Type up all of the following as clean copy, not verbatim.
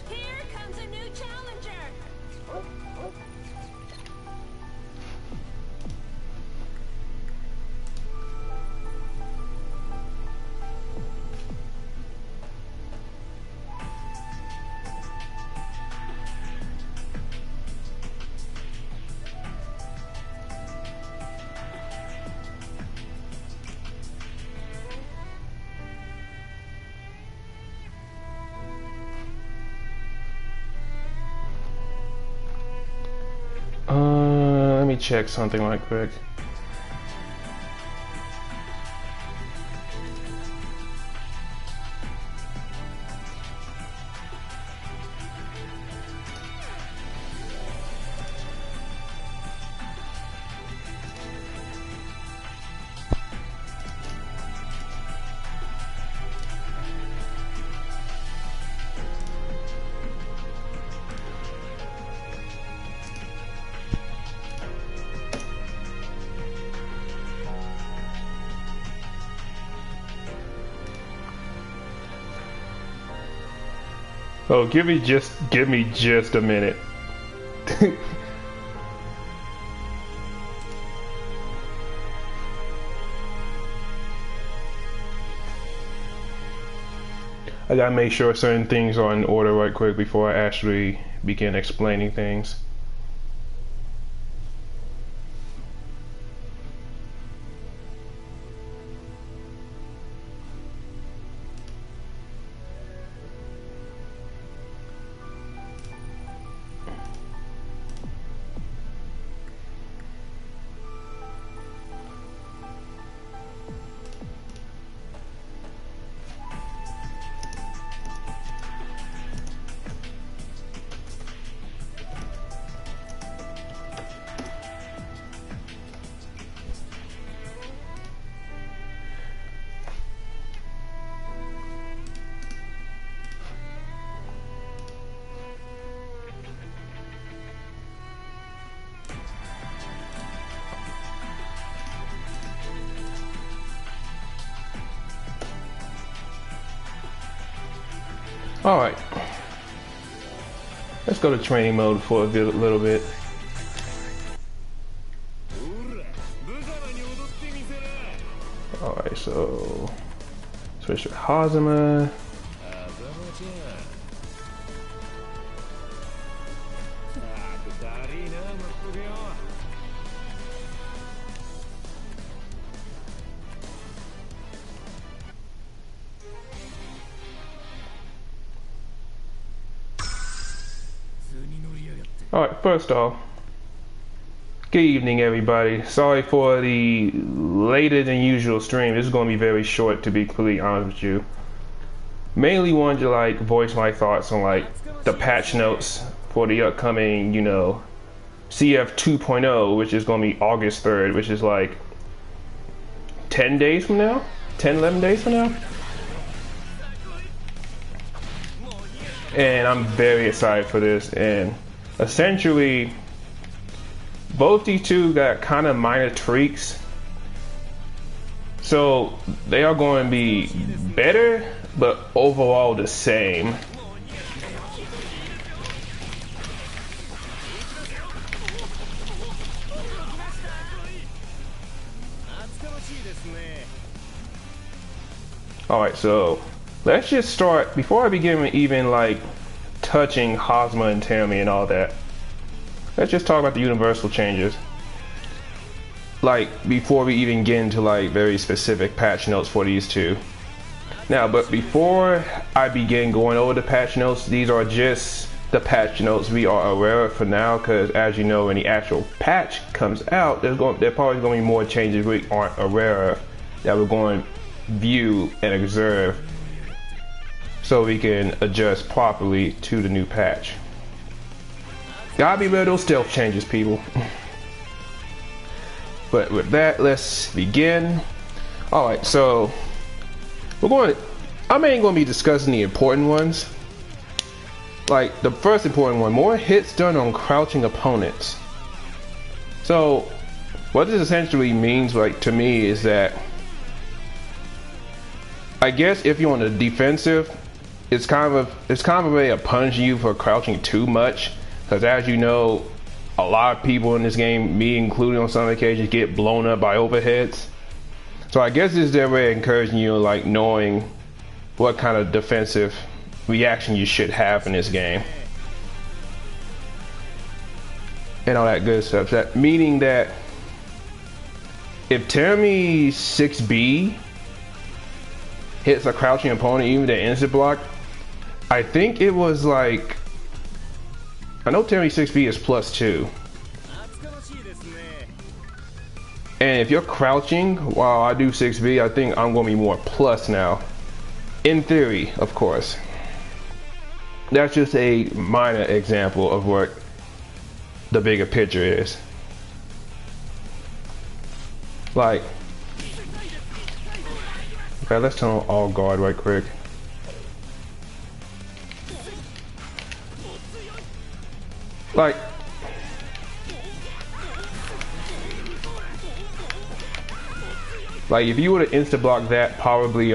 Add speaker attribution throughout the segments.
Speaker 1: Here comes a new challenger.
Speaker 2: Let me check something right quick. Oh, give me just a minute. I gotta make sure certain things are in order right quick before I actually begin explaining things. Alright, let's go to training mode for a little bit. Alright, so switch to Hazama. Alright, first off, good evening everybody. Sorry for the later than usual stream. This is going to be very short, to be completely honest with you. Mainly wanted to like voice my thoughts on like the patch notes for the upcoming, you know, CF 2.0, which is going to be August 3rd, which is like 10 days from now? 11 days from now? And I'm very excited for this, and essentially both these two got kind of minor tweaks, so they are going to be better but overall the same. Alright, so let's just start, before I begin even like touching Hazama and Terumi and all that, let's just talk about the universal changes. Like, before we even get into like very specific patch notes for these two. Now, but before I begin going over the patch notes, these are just the patch notes we are aware of for now, because as you know, when the actual patch comes out, there probably going to be more changes we aren't aware of that we're going to view and observe, so we can adjust properly to the new patch. Gotta be rid of those stealth changes, people. But with that, let's begin. Alright, so I'm ain't gonna be discussing the important ones. Like the first important one, more hits done on crouching opponents. So what this essentially means, like to me, is that I guess if you're on the defensive, it's kind of a way of punishing you for crouching too much, because as you know, a lot of people in this game, me included on some occasions, get blown up by overheads. So I guess this is their way of encouraging you, like knowing what kind of defensive reaction you should have in this game. And all that good stuff. That meaning that if Terumi 6B hits a crouching opponent, even the instant block, I think it was like, I know Terumi 6B is +2. And if you're crouching while I do 6B, I think I'm going to be more plus now. In theory, of course. That's just a minor example of what the bigger picture is. Like, okay, let's turn on all guard right quick. Like, if you were to insta block that, probably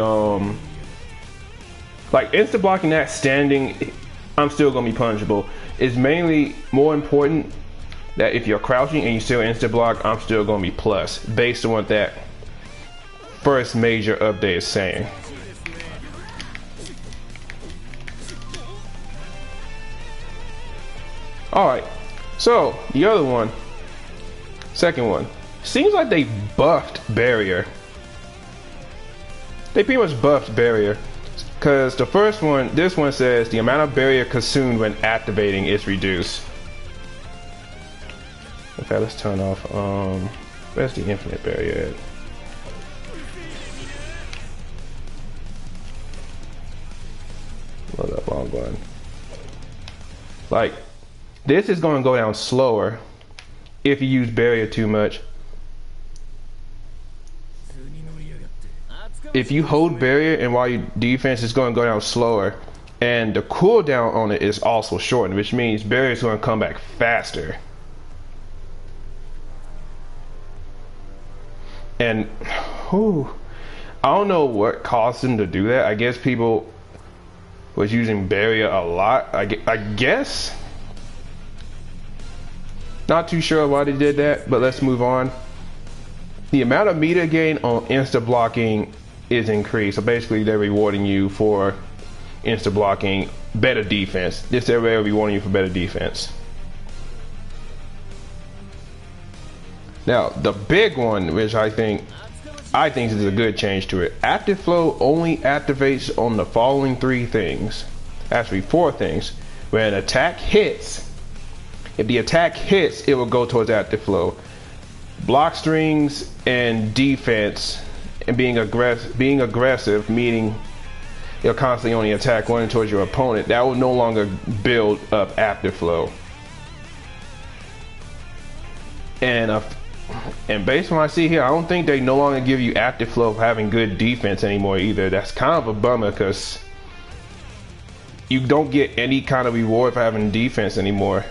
Speaker 2: like insta blocking that standing, I'm still gonna be punishable. It's mainly more important that if you're crouching and you still insta block, I'm still gonna be plus, based on what that first major update is saying. Alright, so the other one, second one, seems like they buffed barrier. They pretty much buffed barrier, because the first one, this one says the amount of barrier consumed when activating is reduced. Okay, let's turn off, where's the infinite barrier at? Hold up, wrong one. Like, this is going to go down slower if you use barrier too much. If you hold barrier and while you defense, it's going to go down slower. And the cooldown on it is also shortened, which means barrier is going to come back faster. And I don't know what caused them to do that. I guess people was using barrier a lot. I guess. Not too sure why they did that, but let's move on. The amount of meter gain on insta blocking is increased. So basically they're rewarding you for insta blocking better defense. They're rewarding you for better defense. Now the big one, which I think is a good change to it. Active flow only activates on the following 3 things. Actually 4 things. When an attack hits, if the attack hits, it will go towards active flow. Block strings and defense, and being aggressive, meaning you'll constantly only attack running towards your opponent, that will no longer build up active flow. And based on what I see here, I don't think they no longer give you active flow for having good defense anymore either. That's kind of a bummer, because you don't get any kind of reward for having defense anymore.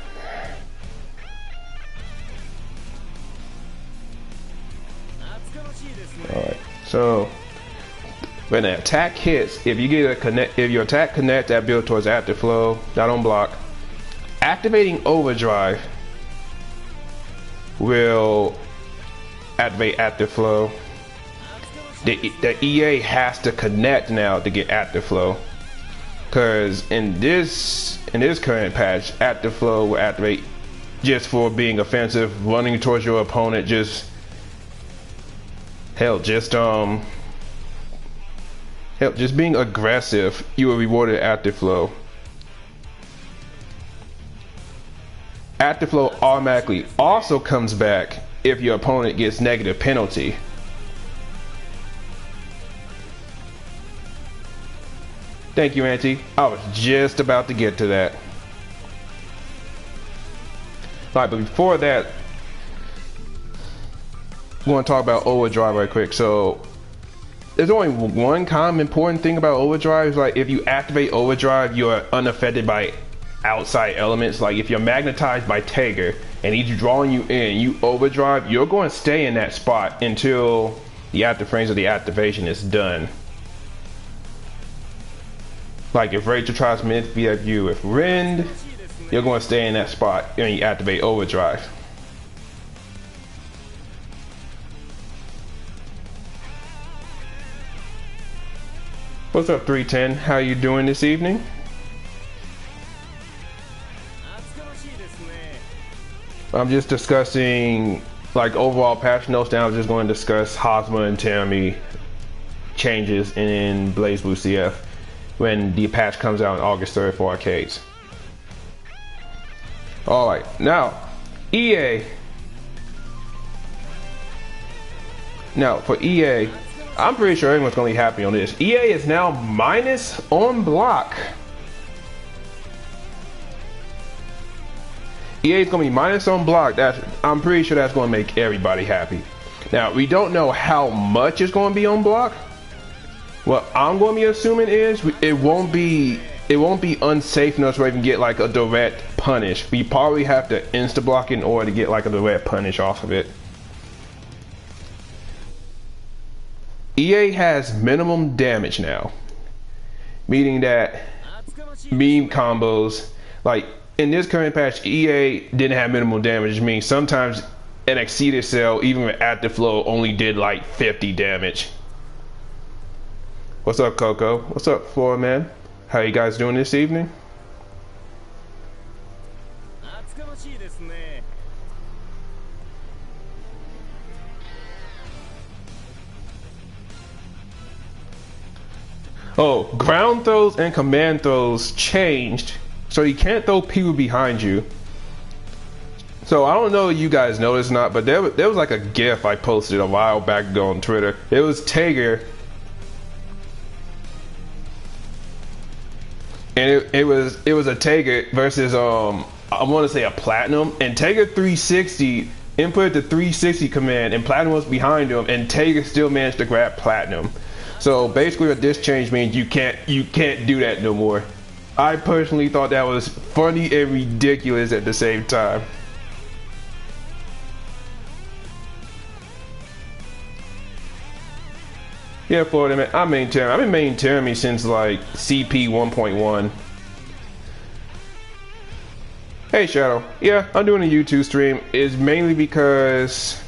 Speaker 2: Alright, so when an attack hits, if your attack connects, that builds towards active flow, not on block. Activating overdrive will activate active flow. The EA has to connect now to get active flow, because in this current patch, active flow will activate just for being offensive, running towards your opponent, just being aggressive. You are rewarded active flow. Active flow automatically also comes back if your opponent gets negative penalty. Thank you, Auntie. I was just about to get to that. Alright, but before that, we want to talk about overdrive right quick. So there's only one kind of important thing about overdrive. Is like if you activate overdrive, you're unaffected by outside elements. Like if you're magnetized by Tiger and he's drawing you in, you overdrive, you're going to stay in that spot until the active frames of the activation is done. Like if Rachel tries to manipulate you with Rend, you're going to stay in that spot and you activate Overdrive. What's up, 310? How you doing this evening? I'm just discussing like overall patch notes. Now I'm just going to discuss Hazama and Terumi changes in Blazblue CF when the patch comes out on August 3rd for arcades. Alright, now EA. Now for EA, I'm pretty sure everyone's going to be happy on this. EA is now minus on block. EA is going to be minus on block. I'm pretty sure that's going to make everybody happy. Now, we don't know how much is going to be on block. What I'm going to be assuming is it won't be unsafe enough where we can get like a direct punish. We probably have to insta block in order to get like a direct punish off of it. EA has minimum damage now, meaning that meme combos, like in this current patch, EA didn't have minimal damage, which means sometimes an exceeded cell, even with active flow, only did like 50 damage. What's up, Coco? What's up, Flora Man? How you guys doing this evening? Oh, ground throws and command throws changed, so you can't throw people behind you. So I don't know if you guys noticed or not, but there was like a GIF I posted a while back ago on Twitter. It was Tager, and it was a Tager versus I want to say a Platinum, and Tager 360 input the 360 command, and Platinum was behind him, and Tager still managed to grab Platinum. So basically what this change means, you can't do that no more. I personally thought that was funny and ridiculous at the same time. Yeah, Florida man, I've been main Terumi since like CP 1.1. Hey Shadow, yeah, I'm doing a YouTube stream. It's mainly because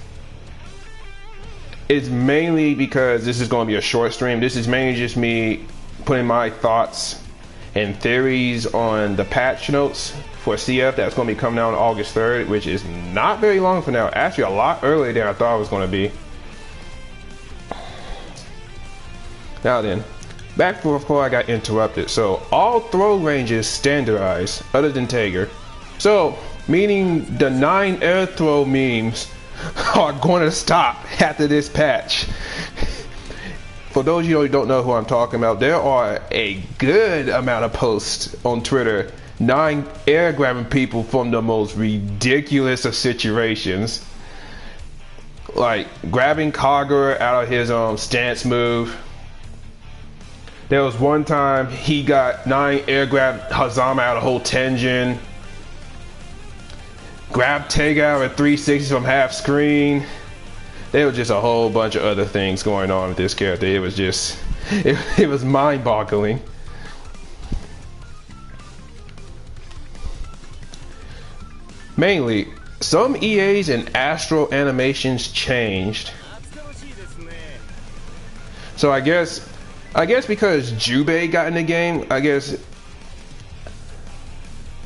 Speaker 2: this is going to be a short stream. This is mainly just me putting my thoughts and theories on the patch notes for CF that's going to be coming out on August 3rd, which is not very long from now. Actually, a lot earlier than I thought it was going to be. Now then, back before I got interrupted. So all throw ranges standardized other than Tager. So meaning the 9 air throw memes are going to stop after this patch. For those of you who don't know who I'm talking about, there are a good amount of posts on Twitter 9 air grabbing people from the most ridiculous of situations, like grabbing Kagura out of his stance move. There was one time he got 9 air grabbed Hazama out of whole Tenjin. Grab Tager out of 360 from half screen. There was just a whole bunch of other things going on with this character. It was just, it was mind-boggling. Mainly, some EAs and Astro animations changed. So I guess because Jubei got in the game, I guess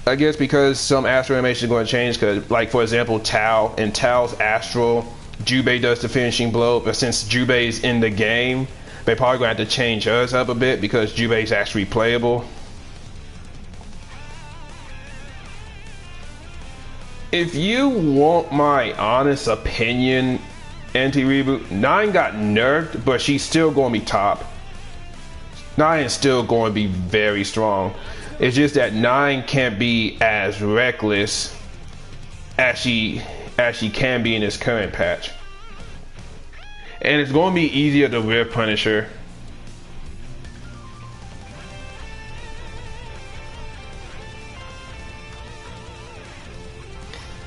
Speaker 2: because some Astro animation is going to change, because like for example Tao, in Tao's Astral, Jubei does the finishing blow, but since Jubei's in the game, they probably going to have to change hers up a bit because Jubei's actually playable. If you want my honest opinion, anti-reboot, 9 got nerfed, but she's still going to be top. 9 is still going to be very strong. It's just that 9 can't be as reckless as she can be in this current patch. And it's going to be easier to rear punish her.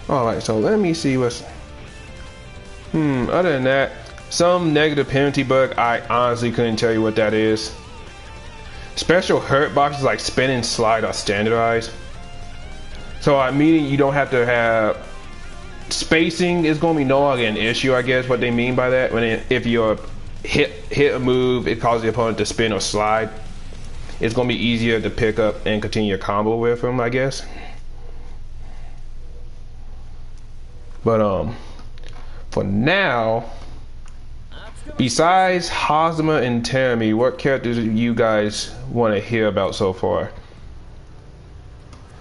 Speaker 2: Alright, so let me see what's... other than that, some negative penalty bug, I honestly couldn't tell you what that is. special hurt boxes like spin and slide are standardized. So meaning you don't have to have spacing is going to be no longer an issue, I guess. What they mean by that, if you're hit a move, it causes the opponent to spin or slide. It's going to be easier to pick up and continue your combo with them, I guess. But for now, besides Hazama and Terumi, what characters do you guys want to hear about so far?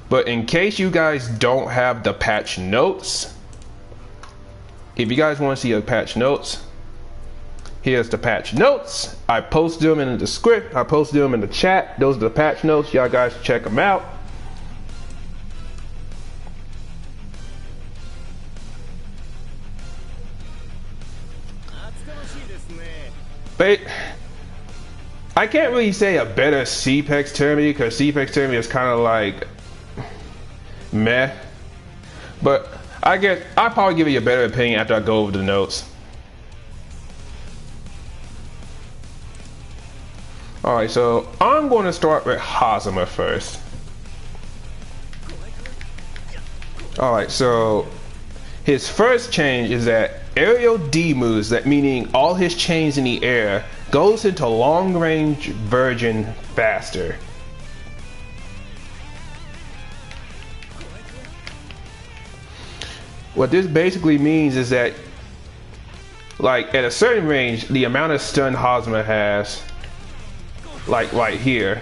Speaker 2: But in case you guys don't have the patch notes, if you guys want to see the patch notes, here's the patch notes. I posted them in the script. I posted them in the chat. Those are the patch notes. Y'all guys check them out. But I can't really say a better CPEX Terumi because CPEX Terumi is kind of like meh. But I guess I'll probably give you a better opinion after I go over the notes. Alright, so I'm going to start with Hazama first. Alright, so his first change is that aerial D moves, that meaning all his chains in the air, goes into long range version faster. What this basically means is that, like, at a certain range, the amount of stun Hazama has, like right here,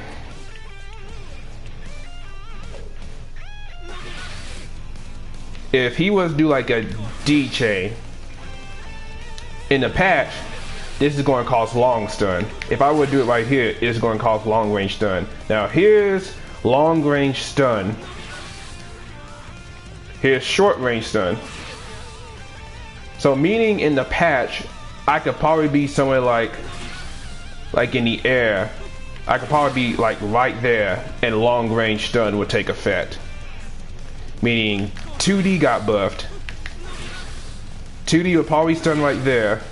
Speaker 2: if he was to do like a D chain in the patch, this is going to cause long stun. If I would do it right here, it's going to cause long range stun. Now here's long range stun. Here's short range stun. So meaning in the patch, I could probably be somewhere like in the air. I could probably be like right there, and long range stun would take effect. Meaning 2D got buffed. 2D would probably stun right there.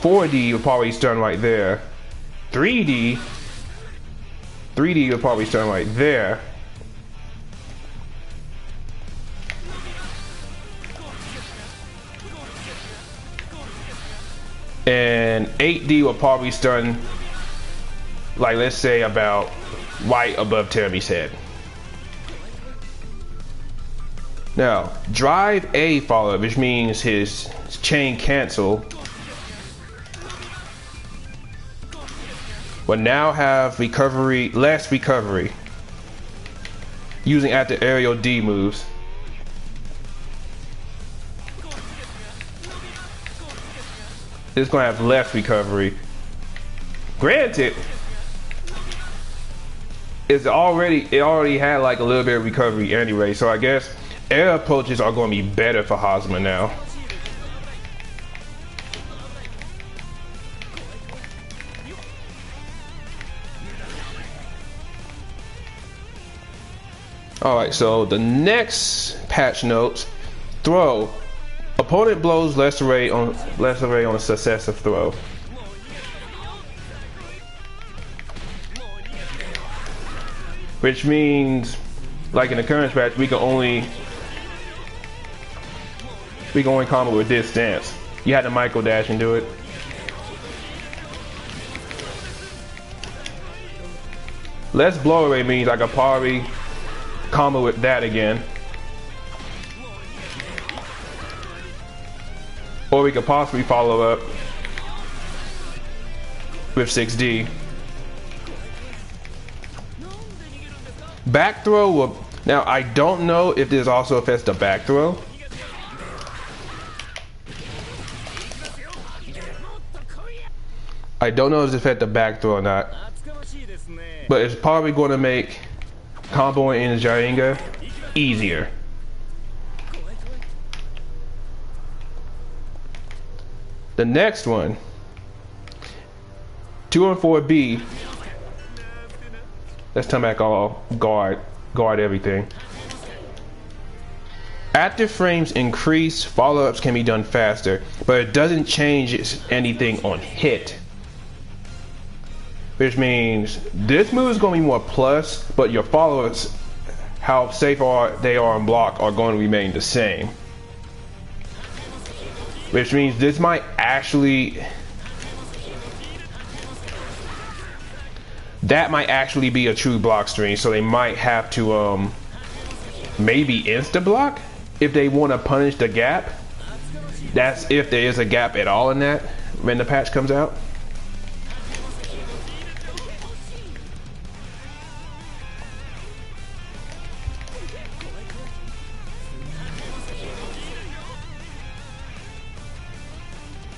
Speaker 2: 4D would probably stun right there. 3D would probably stun right there. And 8D will probably stun, like, let's say about right above Terumi's head. Now, drive A follow, which means his chain cancel, will now have recovery, less recovery, using after aerial D moves. It's going to have less recovery. Granted, it already had like a little bit of recovery anyway, so I guess air approaches are going to be better for Hazama now. Alright, so the next patch notes, throw. Opponent blows less array on a successive throw. Which means, like in the current patch, we can only combo with this stance. You had to micro dash and do it. Less blow array means I could probably combo with that again. Or we could possibly follow up with 6D. Back throw will, now I don't know if this also affects the back throw. I don't know if it affects the back throw or not. But it's probably going to make comboing in the Jaringa easier. The next one, 2 and 4B. Let's turn back all guard everything. Active frames increase, follow-ups can be done faster, but it doesn't change anything on hit. which means this move is going to be more plus, but your followers, how safe they are on block, are going to remain the same. Which means this might actually... that might actually be a true block string, so they might have to maybe insta block if they want to punish the gap. That's if there is a gap at all in that when the patch comes out.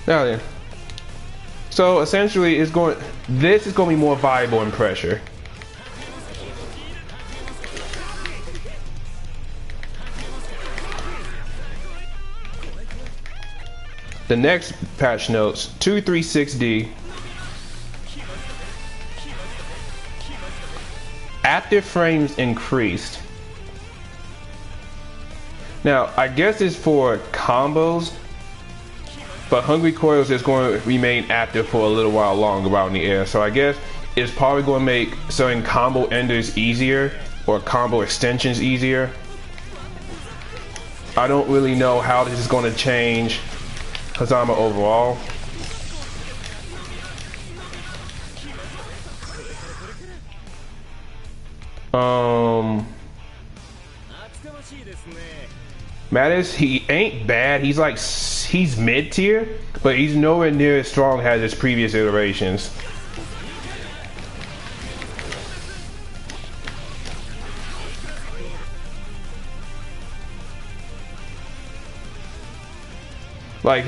Speaker 2: Now then, so essentially this is going to be more viable in pressure. The next patch notes, 236D. Active frames increased. Now, I guess it's for combos, but Hungry Coils is going to remain active for a little while longer out in the air. So I guess it's probably going to make certain combo enders easier or combo extensions easier. I don't really know how this is going to change Hazama overall. Mattis, he ain't bad. He's mid tier, but he's nowhere near as strong as his previous iterations. Like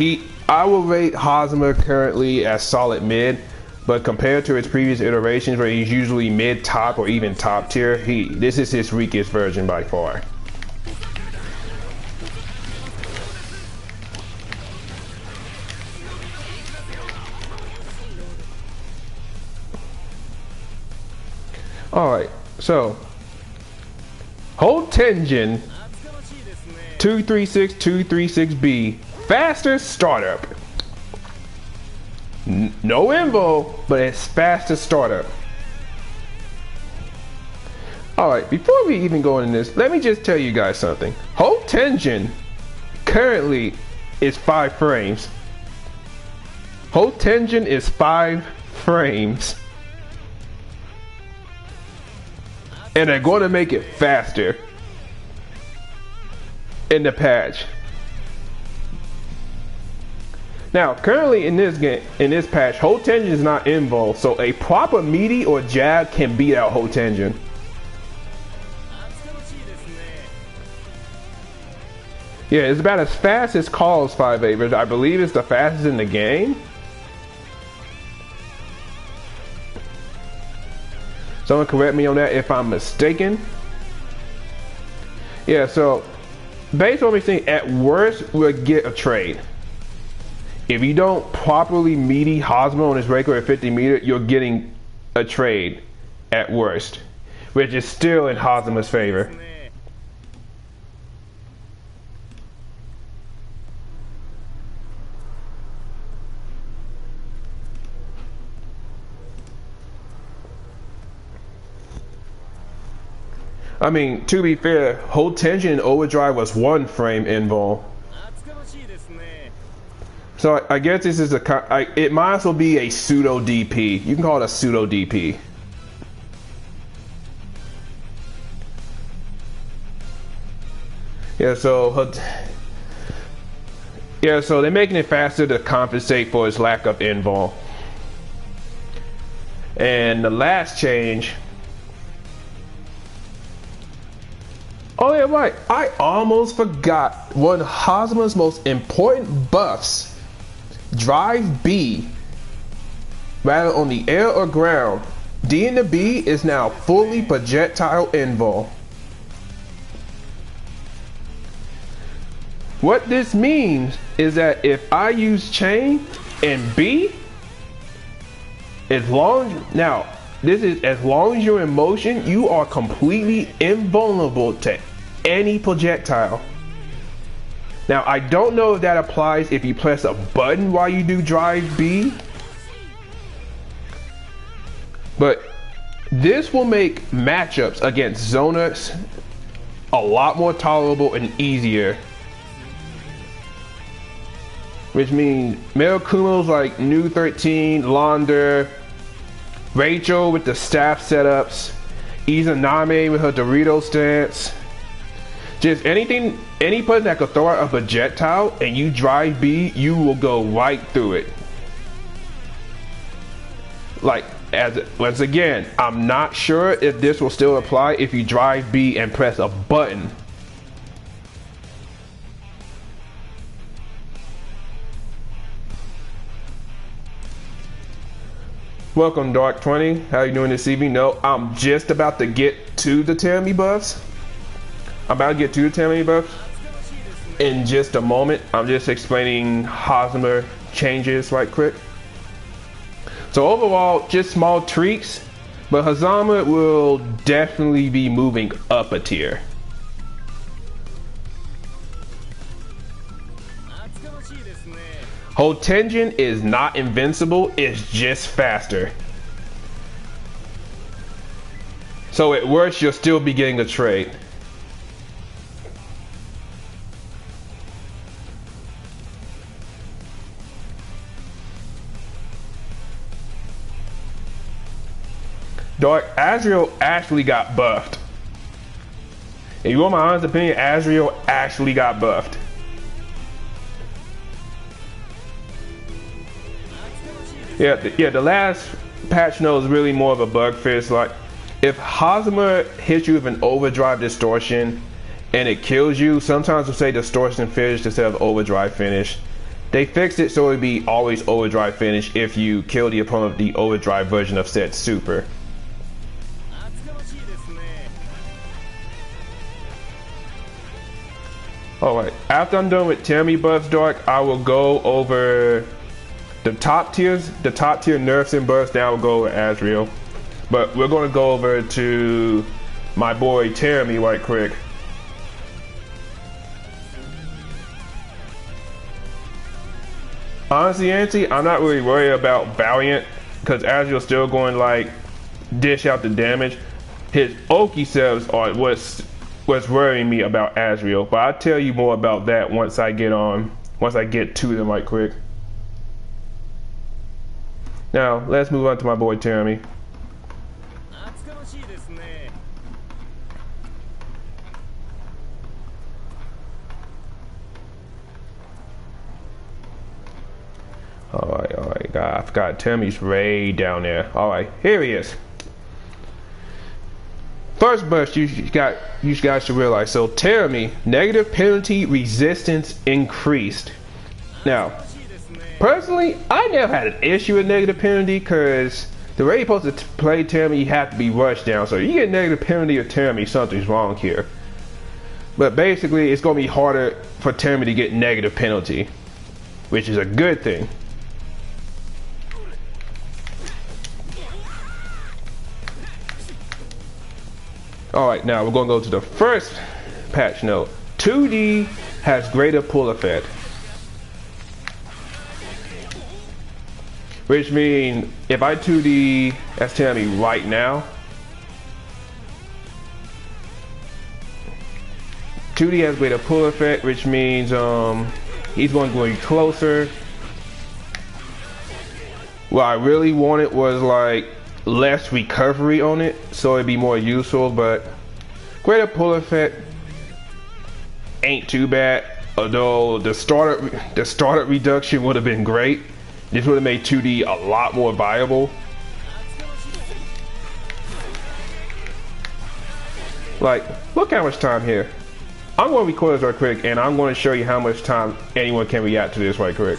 Speaker 2: I will rate Hazama currently as solid mid, but compared to its previous iterations where he's usually mid top or even top tier, this is his weakest version by far. Alright, so Hold Tenjin 236-236B, faster startup. No info, but it's faster startup. Alright, before we even go into this, let me just tell you guys something. Hold Tenjin currently is 5 frames. Hold Tenjin is 5 frames. And they're going to make it faster in the patch. Now, currently in this game, in this patch, Hold Tenjin is not involved, so a proper meaty or jab can beat out Hold Tenjin. Yeah, it's about as fast as Call's 5-8, which I believe is the fastest in the game. Someone correct me on that if I'm mistaken. Yeah, so based on what we're seeing, at worst we'll get a trade. If you don't properly meaty Hazama on his regular at 50 meter, you're getting a trade at worst, which is still in Hazama's favor. I mean, to be fair, Hold Tenjin in Overdrive was 1 frame invul. So I guess this is it might as well be a pseudo DP. You can call it a pseudo DP. Yeah, so they're making it faster to compensate for its lack of invul. And the last change. Oh yeah, right. I almost forgot one of Hazama's most important buffs. Drive B. Rather on the air or ground, D and the B is now fully projectile invul. What this means is that if I use chain and B, as long as you're in motion, you are completely invulnerable to any projectile. Now, I don't know if that applies if you press a button while you do drive B. But this will make matchups against zoners a lot more tolerable and easier. Which means Mirakumo's like New 13, Launder, Rachel with the staff setups, Izanami with her Dorito stance. Just any person that could throw out a projectile and you drive B, you will go right through it. Like, once again, I'm not sure if this will still apply if you drive B and press a button. Welcome, Dark20. How you doing this evening? No, I'm just about to get to the Terumi buffs. In just a moment. I'm just explaining Hazama changes right quick. So overall, just small tweaks, but Hazama will definitely be moving up a tier. Hotenjin is not invincible, it's just faster. So at worst, you'll still be getting a trade. Dark, Azrael actually got buffed. If you want my honest opinion, Azrael actually got buffed. Yeah, the last patch note is really more of a bug fix. Like, if Hazama hits you with an overdrive distortion and it kills you, sometimes we'll say distortion finish instead of overdrive finish. They fixed it so it'd be always overdrive finish if you kill the opponent with the overdrive version of said super. Alright, after I'm done with Terumi buffs, Dark, I will go over the top tier nerfs and buffs. Then I will go over Azrael. But we're going to go over to my boy Terumi right quick. Honestly, Auntie, I'm not really worried about Valiant because Azrael's still going like dish out the damage. His Oki cells are what's worrying me about Azrael, but I'll tell you more about that once I get to them right quick. Now, let's move on to my boy Terumi. Alright, God, I forgot Terumi's way down there. Alright, here he is. First burst you guys should realize, so Terumi, negative penalty resistance increased. Now, personally, I never had an issue with negative penalty because the way you're supposed to play Terumi, you have to be rushed down. So you get negative penalty of Terumi, something's wrong here. But basically, it's going to be harder for Terumi to get negative penalty, which is a good thing. Alright, now we're going to go to the first patch note. 2D has greater pull effect. Which means if I 2D as Terumi right now, 2D has greater pull effect, which means he's going to go closer. What I really wanted was like less recovery on it, so it'd be more useful, but greater pull effect ain't too bad. Although the startup reduction would have been great. This would have made 2D a lot more viable. Like, look how much time here. I'm going to record this right quick, and I'm going to show you how much time anyone can react to this right quick.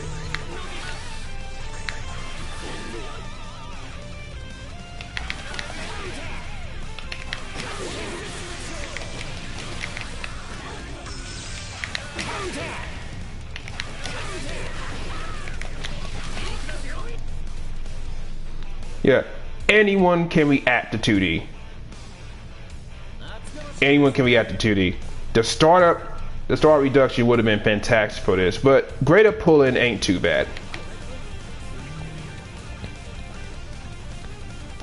Speaker 2: Yeah, anyone can react to 2D. Anyone can react to 2D. The start reduction would have been fantastic for this, but greater pull-in ain't too bad.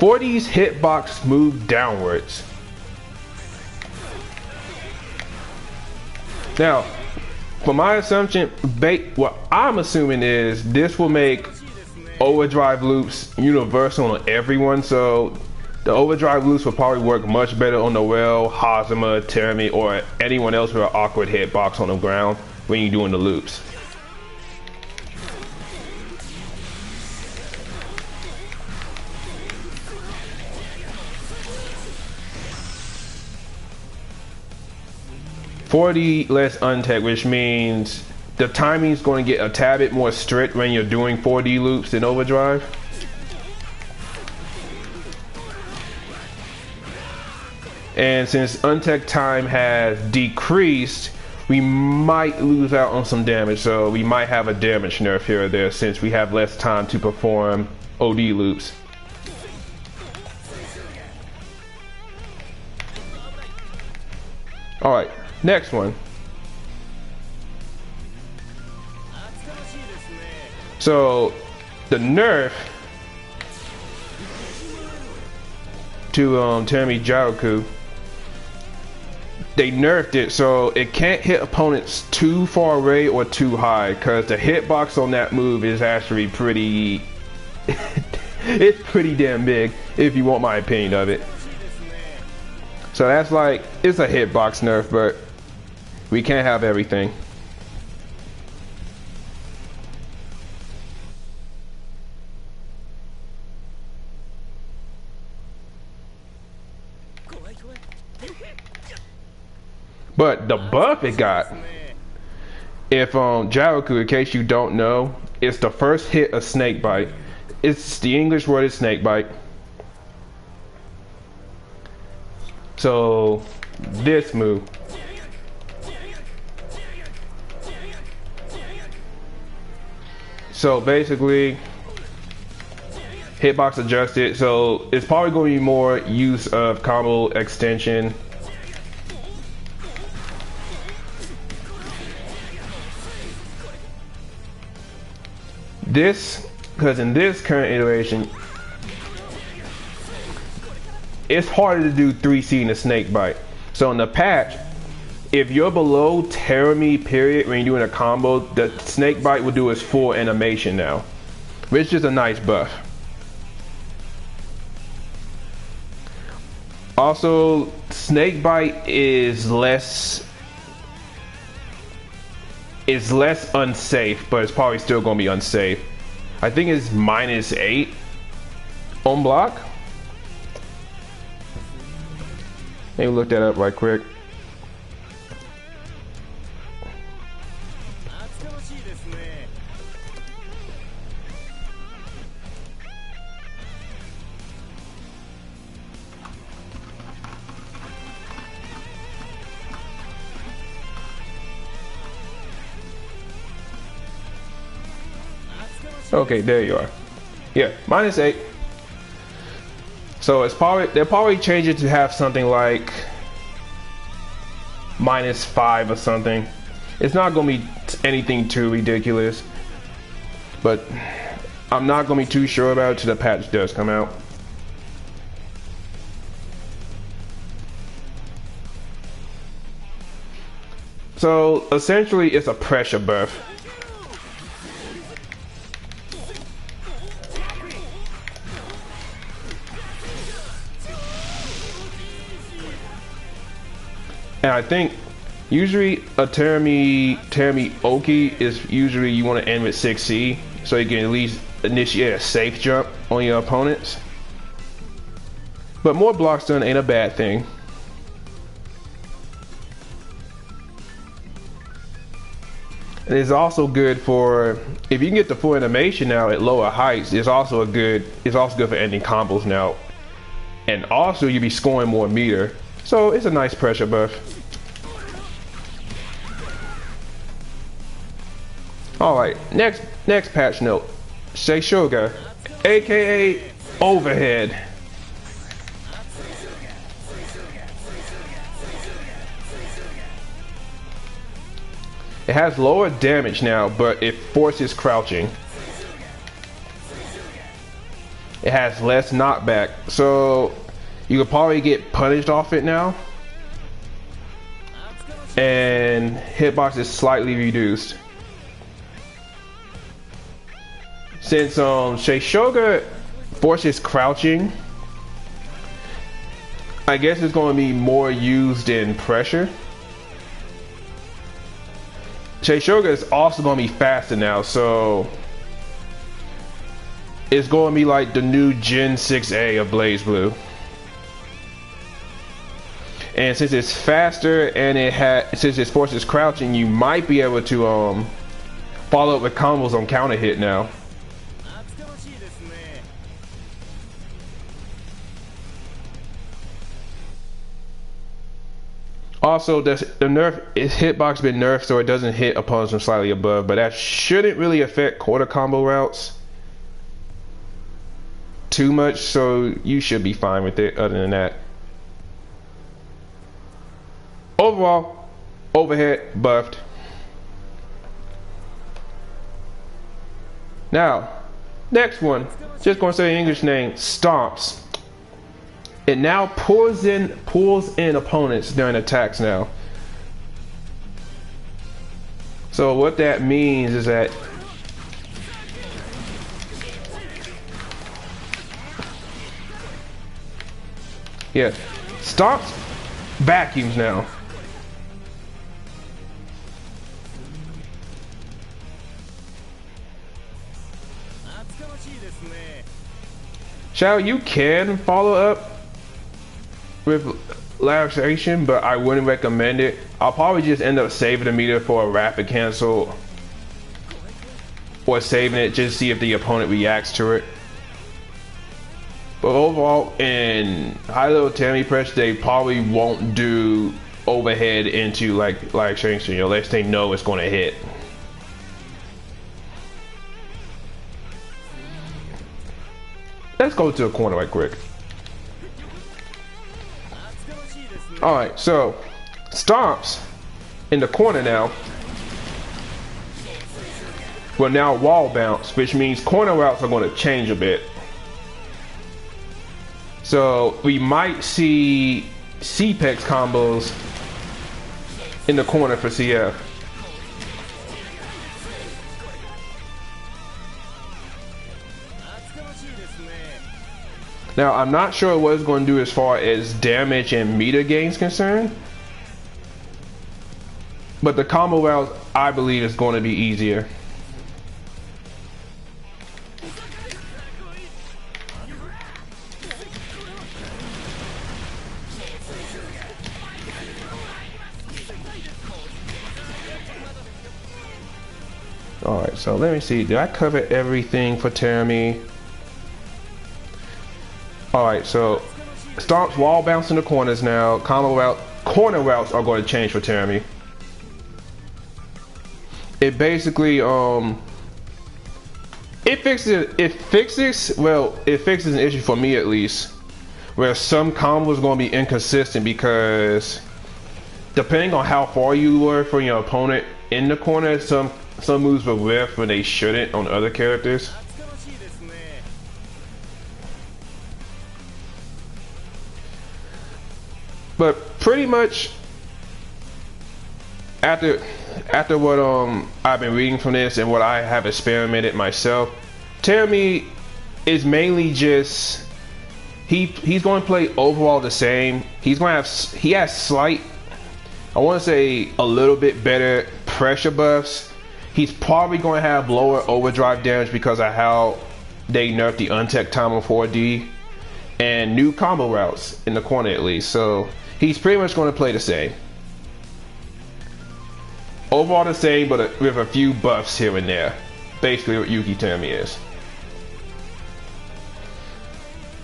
Speaker 2: 40's hitbox move downwards. Now, for my assumption, what I'm assuming is this will make overdrive loops universal on everyone, so the overdrive loops will probably work much better on Noel, Hazama, Terumi, or anyone else with an awkward hitbox on the ground when you're doing the loops. $40 less untech, which means the timing is going to get a tad bit more strict when you're doing 4D loops in overdrive. And since untech time has decreased, we might lose out on some damage, so we might have a damage nerf here or there since we have less time to perform OD loops. Alright, next one. So, the nerf to Terumi Jaroku, they nerfed it so it can't hit opponents too far away or too high, because the hitbox on that move is actually pretty it's pretty damn big, if you want my opinion of it. So that's like, it's a hitbox nerf, but we can't have everything. But the buff it got, if Jaroku, in case you don't know, it's the first hit of snake bite. It's the English word is snake bite. So this move, so basically hitbox adjusted, so it's probably going to be more use of combo extension. This, because in this current iteration, it's harder to do 3C in a snake bite. So in the patch, if you're below Terumi period when you're doing a combo, the snake bite will do its full animation now, which is a nice buff. Also, snake bite is less unsafe, but it's probably still going to be unsafe. I think it's -8 on block. Let me look that up right quick. Okay, there you are. Yeah, -8. So it's probably, they'll probably change it to have something like -5 or something. It's not gonna be anything too ridiculous, but I'm not gonna be too sure about it till the patch does come out. So essentially it's a pressure buff. And I think usually a Terumi Oki is usually you want to end with 6C so you can at least initiate a safe jump on your opponents. But more blocks done ain't a bad thing. And it's also good for, if you can get the full animation now at lower heights, it's also good for ending combos now. And also you'll be scoring more meter. So it's a nice pressure buff. Alright, next patch note. Seishoga, aka overhead. It has lower damage now, but it forces crouching. It has less knockback, so you could probably get punished off it now. And hitbox is slightly reduced. Since Seishoga forces crouching, I guess it's going to be more used in pressure. Seishoga is also going to be faster now, so it's going to be like the new Gen 6A of Blazblue. And since it's faster and since it forces crouching, you might be able to follow up with combos on counter hit now. Also, the nerf is hitbox been nerfed so it doesn't hit opponents from slightly above, but that shouldn't really affect quarter combo routes too much, so you should be fine with it. Other than that, overall, overhead buffed. Now, next one, just gonna say the English name, Stomps. It now pulls in opponents during attacks now. So what that means is that Stomps vacuums now. Shao, you can follow up with relaxation, but I wouldn't recommend it. I'll probably just end up saving the meter for a rapid cancel, or saving it just to see if the opponent reacts to it. But overall, in high level Terumi press, they probably won't do overhead into like relaxation unless they know it's going to hit. Let's go to the corner right quick. Alright, so Stomps in the corner now will now wall bounce, which means corner routes are going to change a bit. So we might see CPEX combos in the corner for CF. Now, I'm not sure what it's going to do as far as damage and meter gain is concerned, but the combo route, I believe, is going to be easier. Alright, so let me see. Did I cover everything for Terumi? Alright, so Stomps wall bounce in the corners now. Corner routes are going to change for Terumi. It basically it fixes an issue for me at least, where some combos are going to be inconsistent because depending on how far you were from your opponent in the corner, some moves will whiff when they shouldn't on other characters. But pretty much after what I've been reading from this and what I have experimented myself, Terumi is mainly just he's going to play overall the same. He has slight, I want to say a little bit better pressure buffs. He's probably going to have lower overdrive damage because of how they nerfed the untech time on 4D and new combo routes in the corner at least. So he's pretty much going to play the same. Overall the same, but with a few buffs here and there. Basically what Yuki Terumi is.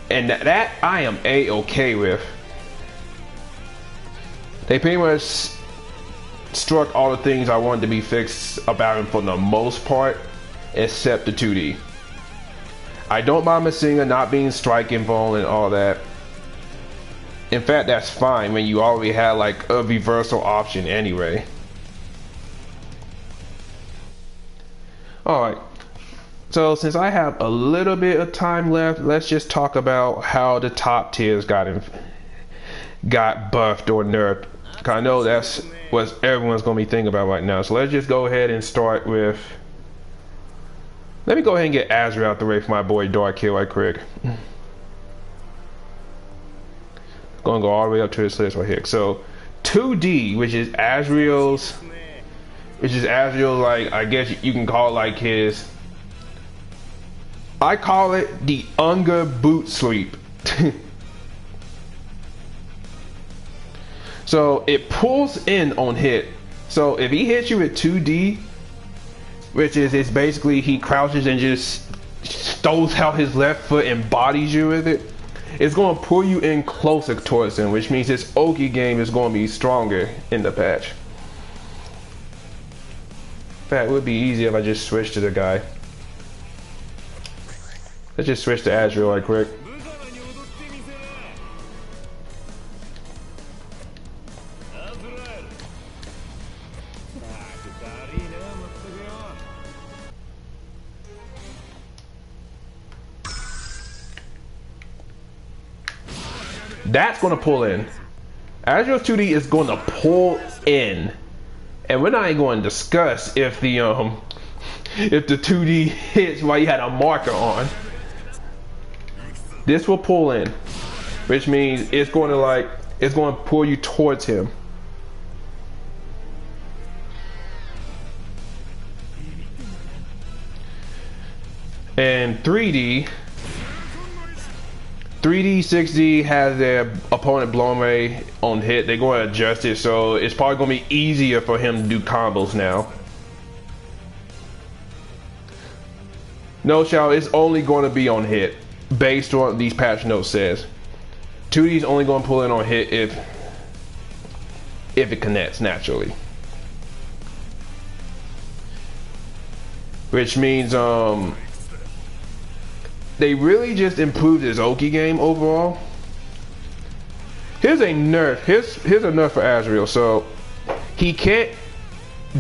Speaker 2: And that I am A-okay with. They pretty much struck all the things I wanted to be fixed about him for the most part, except the 2D. I don't mind Masinga not being strike invuln and all that. In fact, that's fine when you already had like a reversal option anyway. Alright, So since I have a little bit of time left, let's just talk about how the top tiers got buffed or nerfed. 'Cause I know that's what everyone's gonna be thinking about right now. So let's just go ahead and start with. Let me go ahead and get Azrael out the way for my boy Dark Hill right quick. Gonna go all the way up to this list right here. So 2D, which is Azrael's, like, I guess you can call it like his. I call it the Unger boot sleep. So it pulls in on hit. So if he hits you with 2D, which is it's basically he crouches and just throws out his left foot and bodies you with it, it's going to pull you in closer towards him, which means his Oki game is going to be stronger in the patch. In fact, it would be easier if I just switched to the guy. Let's just switch to Azrael right quick. That's going to pull in. Azrael's 2D is going to pull in. And we're not even going to discuss if the 2D hits while you had a marker on. This will pull in, which means it's going to pull you towards him. And 3D, 6D has their opponent blown away on hit. They're going to adjust it, so it's probably going to be easier for him to do combos now. No, Shao, it's only going to be on hit, based on what these patch notes says. 2D is only going to pull in on hit if it connects naturally. Which means they really just improved his Oki game overall. Here's a nerf. Here's a nerf for Azrael. So he can't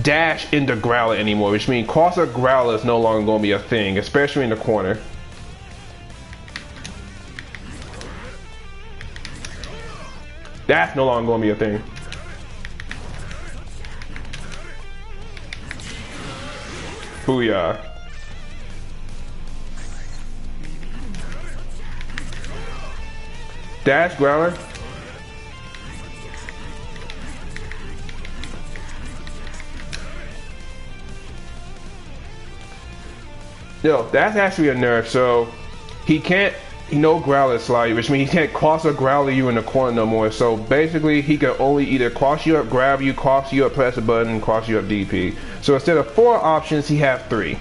Speaker 2: dash into Growler anymore, which means cross-up Growler is no longer going to be a thing, especially in the corner. That's no longer going to be a thing. Booyah. Dash Growler. Yo, that's actually a nerf. So he can't, no Growler slide, which means he can't cross or Growler you in the corner no more. So basically he can only either cross you up, grab you, cross you up, press a button, cross you up, DP. So instead of 4 options, he has 3.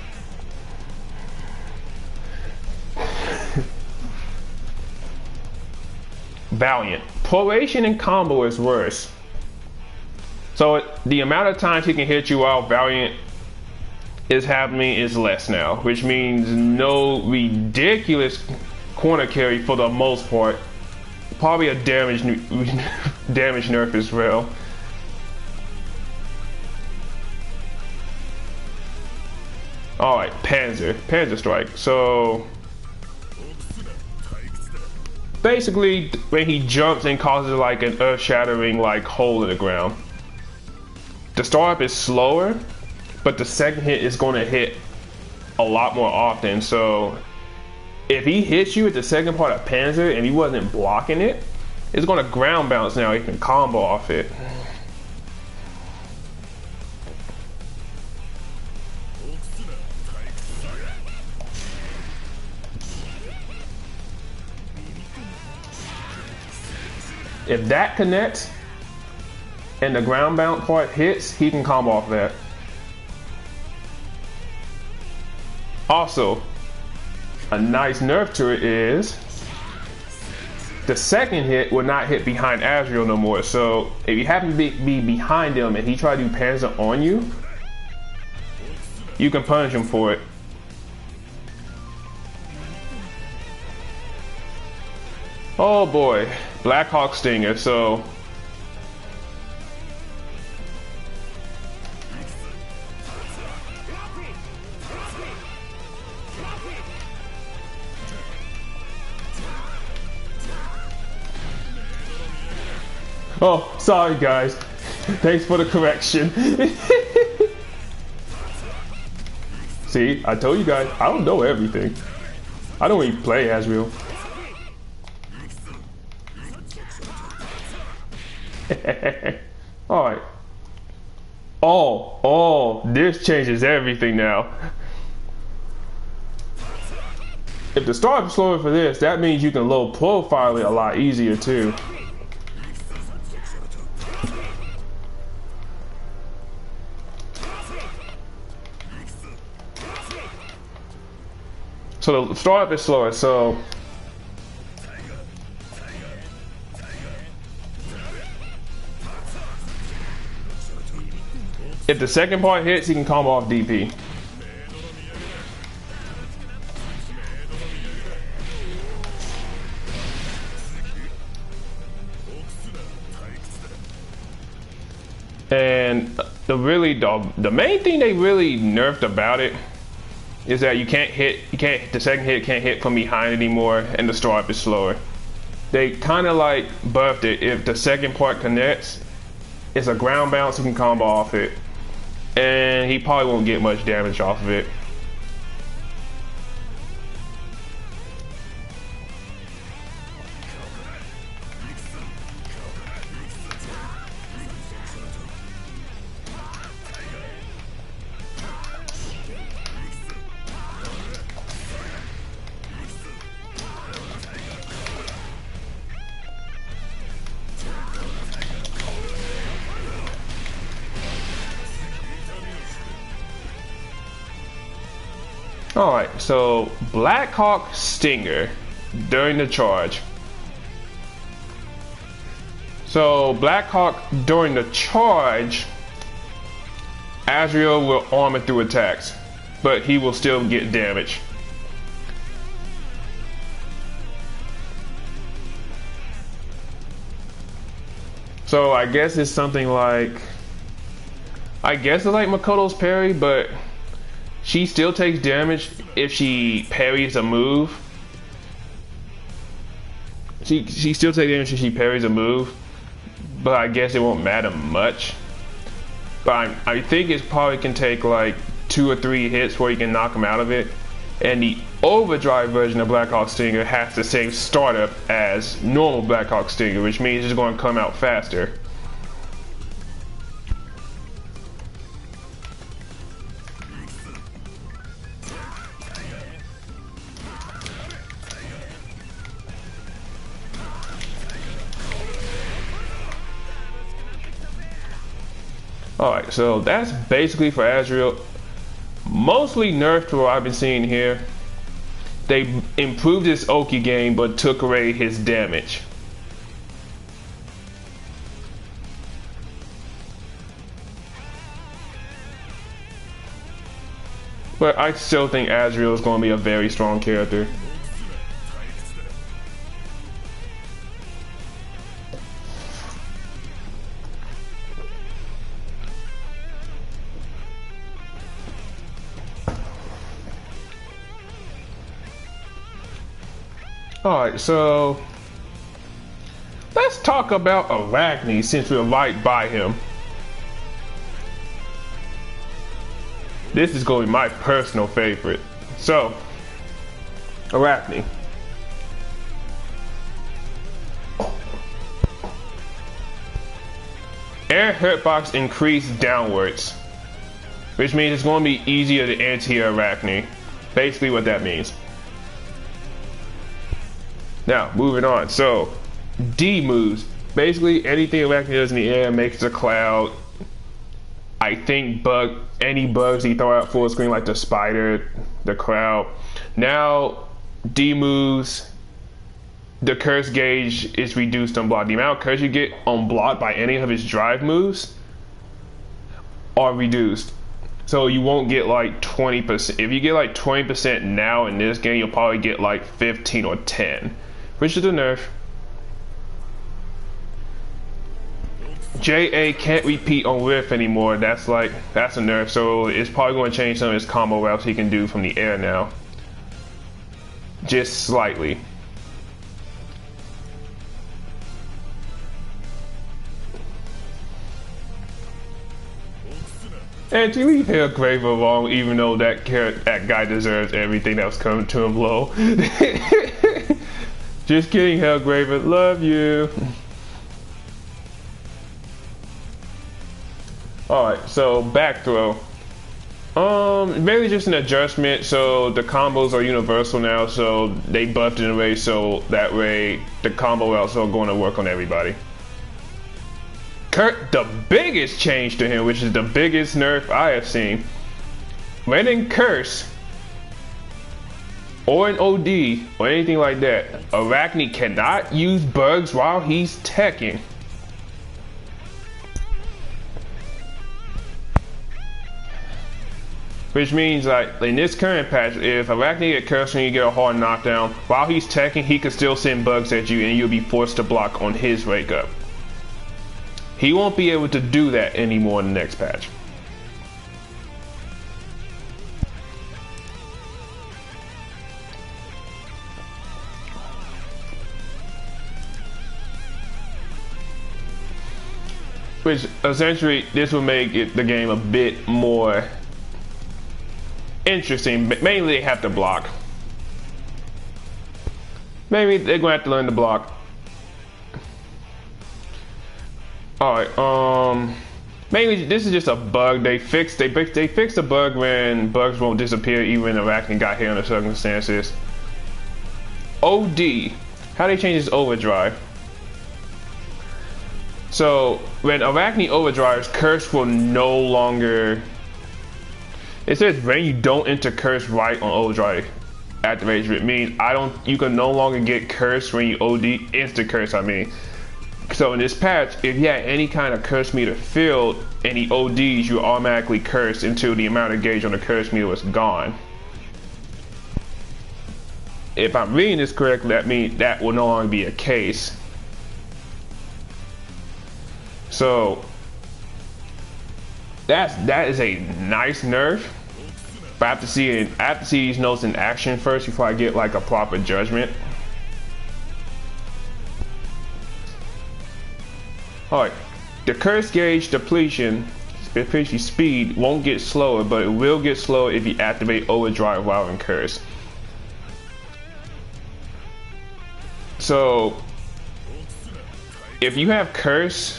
Speaker 2: Valiant. Probation and combo is worse. So the amount of times he can hit you while Valiant is happening is less now, which means no ridiculous corner carry for the most part. Probably a damage nerf as well. Alright, Panzer Strike. So basically when he jumps and causes like an earth-shattering like hole in the ground. The startup is slower, but the second hit is going to hit a lot more often. So if he hits you at the second part of Panzer and he wasn't blocking it, it's going to ground bounce now. He can combo off it. If that connects and the ground bounce part hits, he can combo off that. Also, a nice nerf to it is the second hit will not hit behind Azrael no more. So if you happen to be behind him and he try to do Panzer on you, you can punish him for it. Oh boy, Black Hawk Stinger. So Oh, sorry guys. Thanks for the correction. See, I told you guys, I don't know everything. I don't even play Azrael. Alright. Oh, this changes everything now. If the start is slower for this, that means you can low profile it a lot easier too. So the startup is slower, so if the second part hits, he can combo off DP. And the main thing they really nerfed about it is that the second hit can't hit from behind anymore, and the startup is slower. They kind of like buffed it. If the second part connects, it's a ground bounce, he can combo off it, and he probably won't get much damage off of it. Alright, so Blackhawk Stinger during the charge. So Blackhawk during the charge, Azrael will armor through attacks, but he will still get damage. So I guess it's something like, it's like Makoto's parry, but she still takes damage if she parries a move. She still takes damage if she parries a move, but I guess it won't matter much. But I think it probably can take like 2 or 3 hits before you can knock him out of it. And the overdrive version of Blackhawk Stinger has the same startup as normal Blackhawk Stinger, which means it's going to come out faster. Alright, so that's basically for Azrael. Mostly nerfed what I've been seeing here. They improved his Oki game but took away his damage. But I still think Azrael is going to be a very strong character. Alright, so let's talk about Arachne since we're right by him. This is going to be my personal favorite. So, Arachne. Air hurtbox increased downwards, which means it's going to be easier to anti Arachne. Basically what that means. Now, moving on. So, D moves. Basically, anything Arachne does in the air makes a cloud. I think any bugs he throw out full screen, like the spider, the crowd. Now, D moves. The curse gauge is reduced on block. The amount of curse you get on block by any of his drive moves are reduced. So you won't get like 20%. If you get like 20% now in this game, you'll probably get like 15 or 10. Which is a nerf. JA can't repeat on whiff anymore. That's a nerf. So it's probably going to change some of his combo routes he can do from the air now. Just slightly. And to leave Hellgraver alone, even though that guy deserves everything that was coming to him low. Just kidding, Hellgraver. Love you. Alright, so back throw. Maybe just an adjustment, so the combos are universal now, so they buffed it in a way so that way the combo is also going to work on everybody. The biggest change to him, which is the biggest nerf I have seen, when in Curse or in OD or anything like that, Arachne cannot use bugs while he's teching. Which means, like, in this current patch, if Arachne get cursed and you get a hard knockdown, while he's teching, he can still send bugs at you and you'll be forced to block on his wake up. He won't be able to do that anymore in the next patch. Which, essentially, this will make the game a bit more interesting, but mainly they have to block. Maybe they're gonna have to learn to block. Alright, mainly this is just a bug. They fixed a bug when bugs won't disappear even when Arachne got hit under circumstances. OD. How they change this overdrive? So when Arachne overdrives, Curse will no longer. It says when you don't enter Curse right on overdrive activation, it means you can no longer get Curse when you OD, instant Curse I mean. So in this patch, if you had any kind of Curse meter filled and he ODs, you automatically Curse until the amount of gauge on the Curse meter was gone. If I'm reading this correctly, that means that will no longer be a case. So that is a nice nerf. But I have to see these notes in action first before I get like a proper judgment. Alright, the curse gauge depletion speed won't get slower, but it will get slower if you activate overdrive while in curse. So if you have curse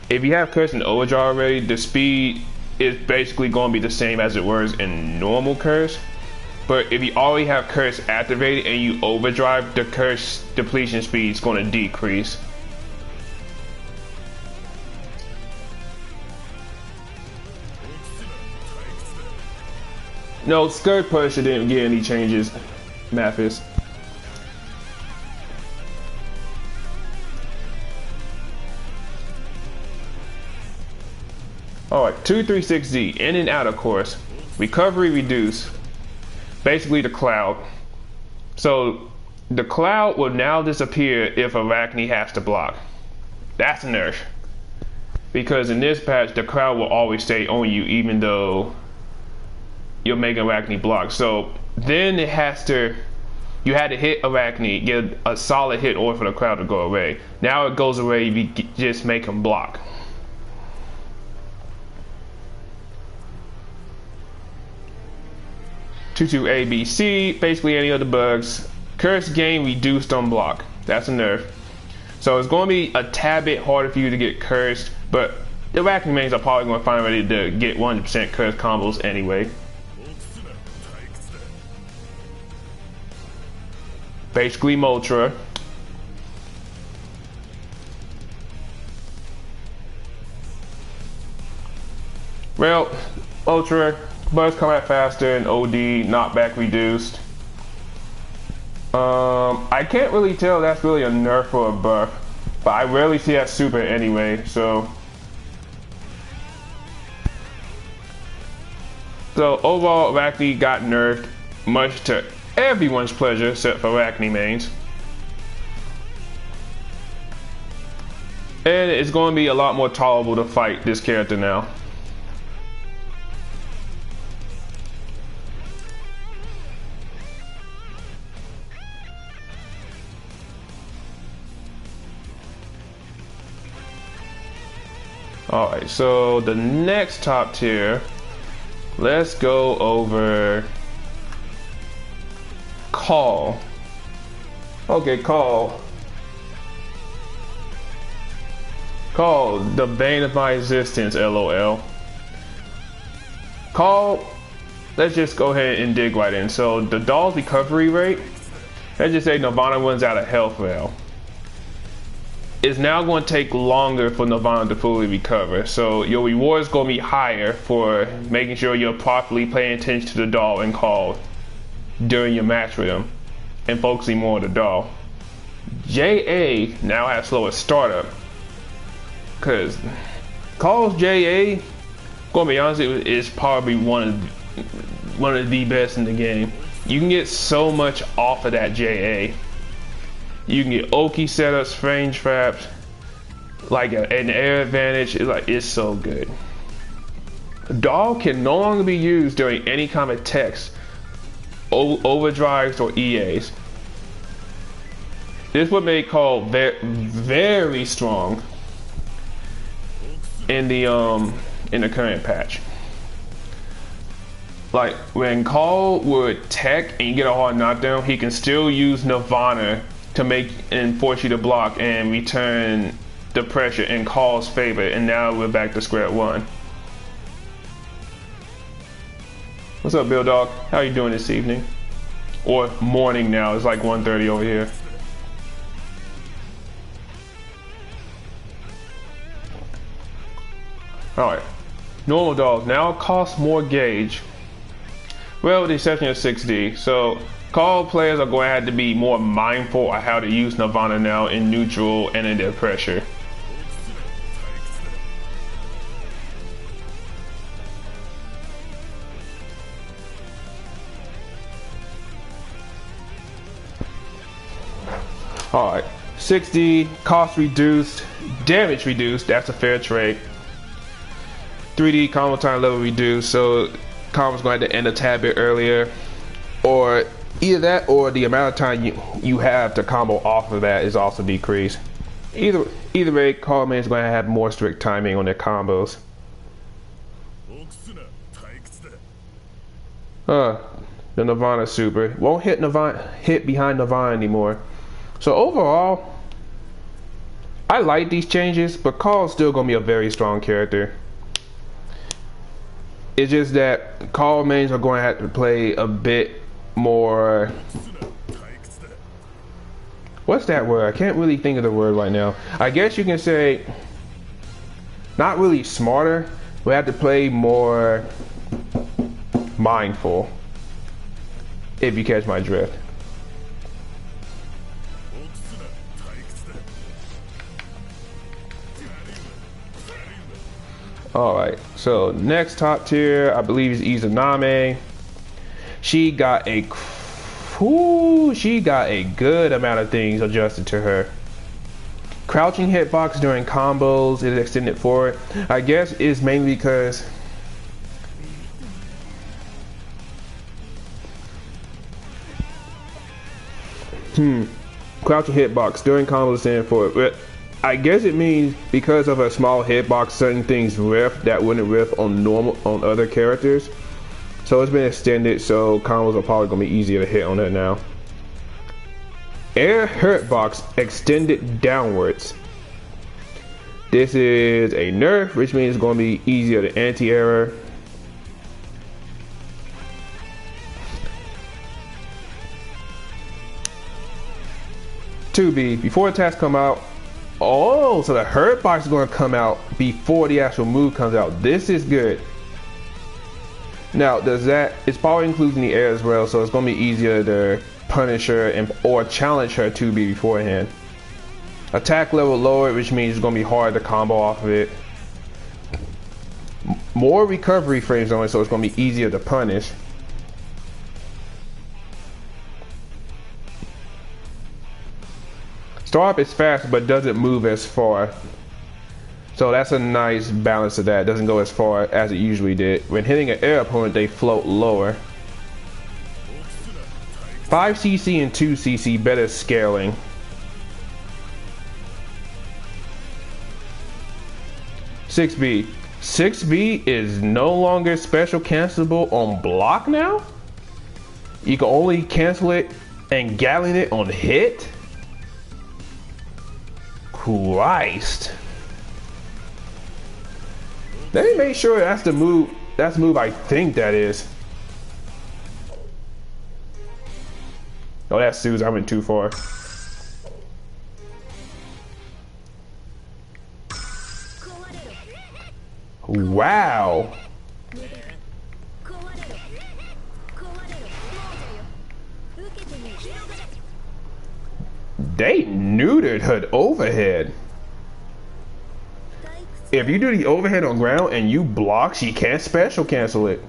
Speaker 2: in overdrive already, the speed is basically going to be the same as it was in normal curse. But if you already have curse activated and you overdrive, the curse depletion speed is going to decrease. No, Skirt Pusher didn't get any changes, Mathis. Alright, 236Z, in and out of course. Recovery reduced. Basically the cloud. So the cloud will now disappear if Arachne has to block. That's a nerf. Because in this patch, the cloud will always stay on you even though you're making Arachne block. So then you had to hit Arachne, get a solid hit or for the cloud to go away. Now it goes away if you just make him block. ABC, basically any other bugs. Curse game reduced on block. That's a nerf. So it's going to be a tad bit harder for you to get cursed, but the Arachne mains are probably going to find a way to get 100% curse combos anyway. Basically Moltra. Well, Moltra, bugs come out faster and OD, knockback reduced. I can't really tell that's really a nerf or a buff, but I rarely see that super anyway, so. So overall, Arachne got nerfed, much to everyone's pleasure except for Arachne mains. And it's going to be a lot more tolerable to fight this character now. Alright, so the next top tier, let's go over Call. Okay, Call. Call, the bane of my existence, LOL. Call, let's just go ahead and dig right in. So the doll's recovery rate, let's just say Nirvana runs out of health now. It's now going to take longer for Nirvana to fully recover. So your reward is going to be higher for making sure you're properly paying attention to the doll and Call during your match with him and focusing more on the doll. JA now has slower startup. Cause Call's JA, gonna be honest, is probably one of the best in the game. You can get so much off of that JA. You can get Oki setups, frame traps, like an air advantage. It's so good. Doll can no longer be used during any kind of text, overdrives, or EAs. This would make Call very strong in the current patch. Like when Call would tech and you get a hard knockdown, he can still use Nirvana to make and force you to block and return the pressure in Call's favor. And now we're back to square one. What's up, Bill Dog? How you doing this evening? Or morning now? It's like 1:30 over here. Alright, normal dolls now cost more gauge. Well, with the exception of 6D. So, Call players are going to have to be more mindful of how to use Nirvana now in neutral and in their pressure. Alright, 6D, cost reduced, damage reduced, that's a fair trade. 3D combo time level reduced, so combo's going to end a tad bit earlier, or either that or the amount of time you have to combo off of that is also decreased. Either way, Call main is going to have more strict timing on their combos. The Nirvana super won't hit behind Nirvana anymore. So overall, I like these changes, but Call's still going to be a very strong character. It's just that Call mains are going to have to play a bit more. What's that word? I can't really think of the word right now. I guess you can say not really smarter. We have to play more mindful, if you catch my drift. Alright, so next top tier, I believe is Izanami. She got a good amount of things adjusted to her. Crouching hitbox during combos is extended forward. I guess it's mainly because crouching hitbox during combos is extended forward. But I guess it means because of a small hitbox, certain things riff that wouldn't riff on other characters. So it's been extended, so combos are probably gonna be easier to hit on it now. Air hurtbox extended downwards. This is a nerf, which means it's gonna be easier to anti-air. Before attacks come out. Oh, so the hurt box is going to come out before the actual move comes out. This is good. Now, it's probably including the air as well, so it's going to be easier to punish her or challenge her 2B beforehand. Attack level lowered, which means it's going to be hard to combo off of it. More recovery frames on it, so it's going to be easier to punish. Startup is fast, but doesn't move as far. So that's a nice balance of that. It doesn't go as far as it usually did. When hitting an air opponent, they float lower. 5cc and 2cc, better scaling. 6B. 6B is no longer special cancelable on block now? You can only cancel it and galleon it on hit? Christ. Let me make sure that's the move. That's the move I think that is. Oh, that's Suze. I went too far. Wow. They neutered her overhead. If you do the overhead on ground and you block, she can't special cancel it.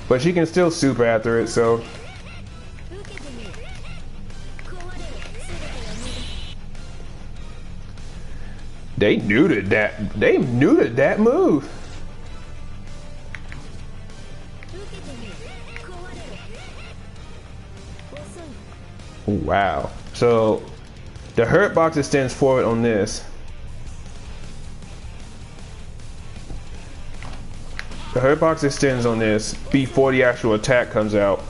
Speaker 2: But she can still super after it, so. They neutered that. They neutered that move. Wow. So the hurt box extends forward on this. The hurt box extends on this before the actual attack comes out.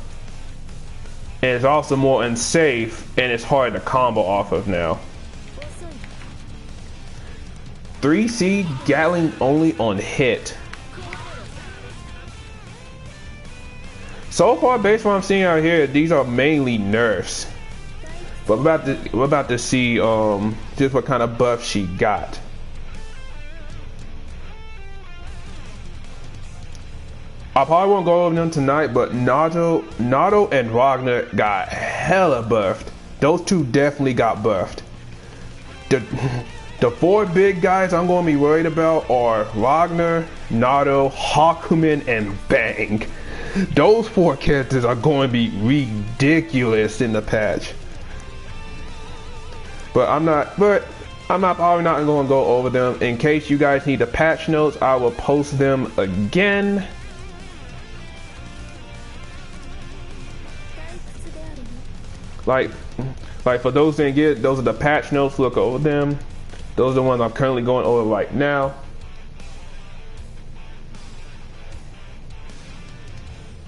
Speaker 2: And it's also more unsafe and it's hard to combo off of now. 3C Gatling only on hit. So far, based on what I'm seeing out here, these are mainly nerfs. But we're about to see just what kind of buff she got. I probably won't go over them tonight, but Nato and Ragnar got hella buffed. Those two definitely got buffed. The four big guys I'm going to be worried about are Ragnar, Nato, Hakumen, and Bang. Those four characters are going to be ridiculous in the patch. But I'm probably not going to go over them. In case you guys need the patch notes, I will post them again. Like for those who didn't get it, those are the patch notes. Look over them. Those are the ones I'm currently going over right now.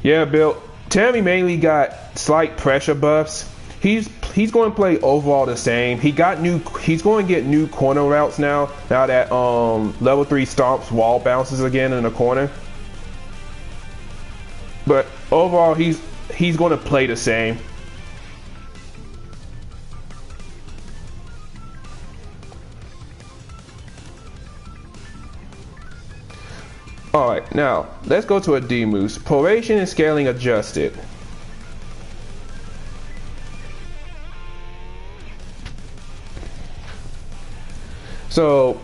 Speaker 2: Yeah, Bill. Terumi mainly got slight pressure buffs. He's going to play overall the same. He's going to get new corner routes now. Now that level 3 stomps wall bounces again in the corner. But overall, he's going to play the same. Alright, now let's go to a D moves. Proration and scaling adjusted. So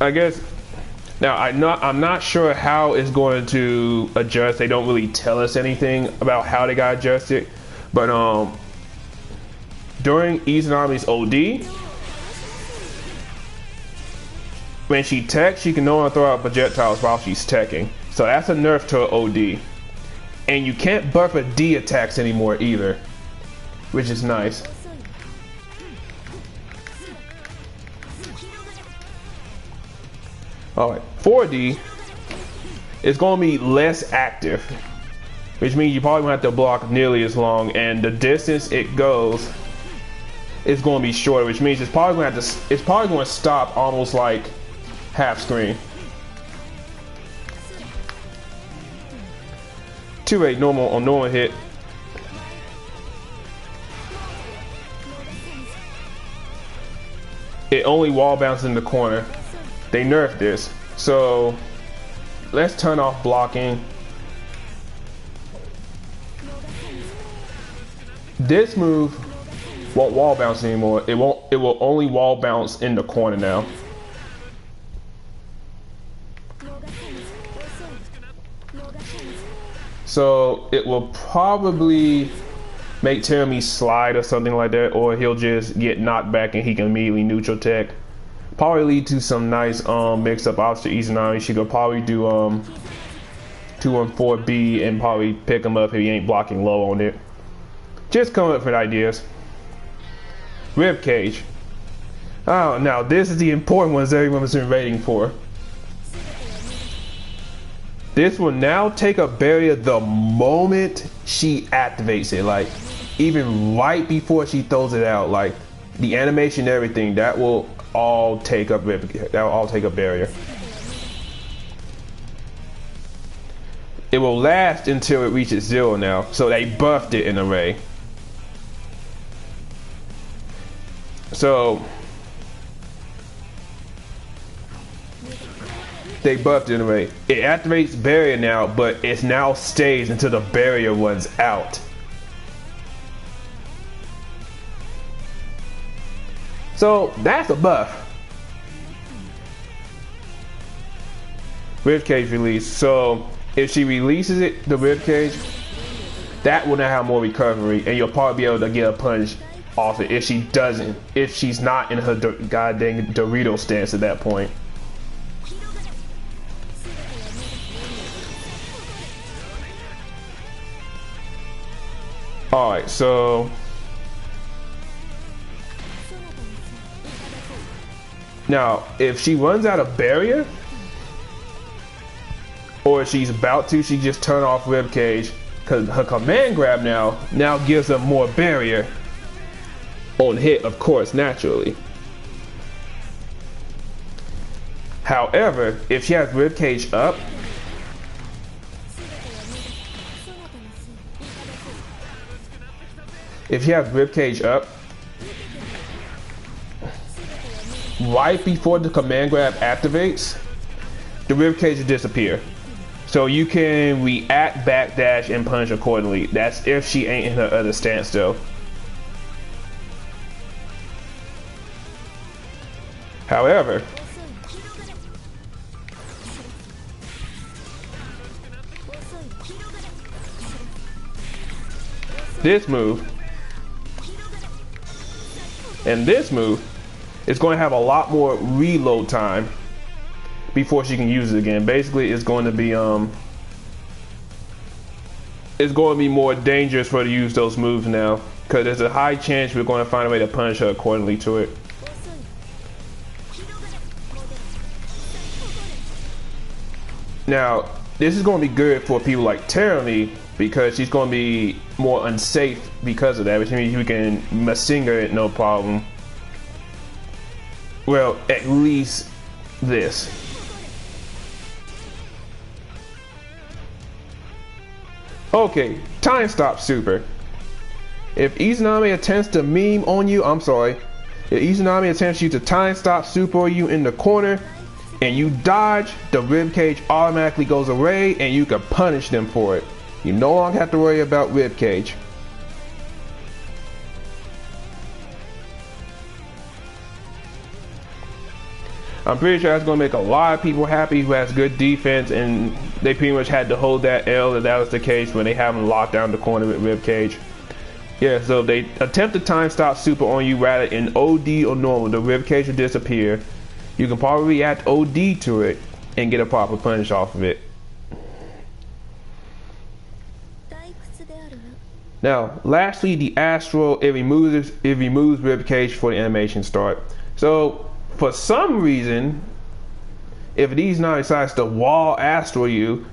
Speaker 2: I guess now I'm not sure how it's going to adjust. They don't really tell us anything about how they got adjusted. But during Izanami's OD, when she techs, she can no longer throw out projectiles while she's teching. So that's a nerf to her OD. And you can't buff her D attacks anymore either, which is nice. Alright, 4D is going to be less active, which means you probably won't have to block nearly as long, and the distance it goes is going to be shorter, which means it's probably going to stop almost like half screen. 2-8 normal on normal hit. It only wall bounces in the corner. They nerfed this, so let's turn off blocking. This move won't wall bounce anymore. It will only wall bounce in the corner now. So it will probably make Terumi slide or something like that, or he'll just get knocked back and he can immediately neutral tech. Probably lead to some nice mix up options to Izanami. She could probably do 214B and probably pick him up if he ain't blocking low on it. Just come up with ideas. Rib cage. Oh, now this is the important ones everyone's been waiting for. This will now take a barrier the moment she activates it, like even right before she throws it out, like the animation and everything, that will all take up barrier. It will last until it reaches 0 now, so they buffed it in array. So they buffed it in array. It activates barrier now, but it now stays until the barrier runs out. So that's a buff. Ribcage release. So if she releases it, the ribcage, that will now have more recovery, and you'll probably be able to get a punch off it. If she doesn't, if she's not in her goddamn Dorito stance at that point. Alright, so now if she runs out of barrier, or if she's about to, she just turn off ribcage, because her command grab now gives her more barrier on hit, of course, naturally. However, if she has ribcage up, right before the command grab activates, the ribcage will disappear. So you can react, backdash, and punch accordingly. That's if she ain't in her other stance though. However, this move and this move is going to have a lot more reload time before she can use it again. Basically, it's going to be more dangerous for her to use those moves now, because there's a high chance we're going to find a way to punish her accordingly to it. Now, this is going to be good for people like Terumi, because she's going to be more unsafe because of that, which means we can Masinga it no problem. Well, at least this. Okay, time stop super. If Izanami attempts to meme on you, if Izanami attempts you to time stop super you in the corner and you dodge, the ribcage automatically goes away and you can punish them for it. You no longer have to worry about ribcage. I'm pretty sure that's going to make a lot of people happy who has good defense, and they pretty much had to hold that L if that was the case when they have them locked down the corner with ribcage. Yeah, so if they attempt to time stop super on you rather in OD or normal, the ribcage will disappear. You can probably react OD to it and get a proper punish off of it. Now, lastly, the Azrael, it removes ribcage before the animation start. So for some reason, if these now decides to wall Azrael you,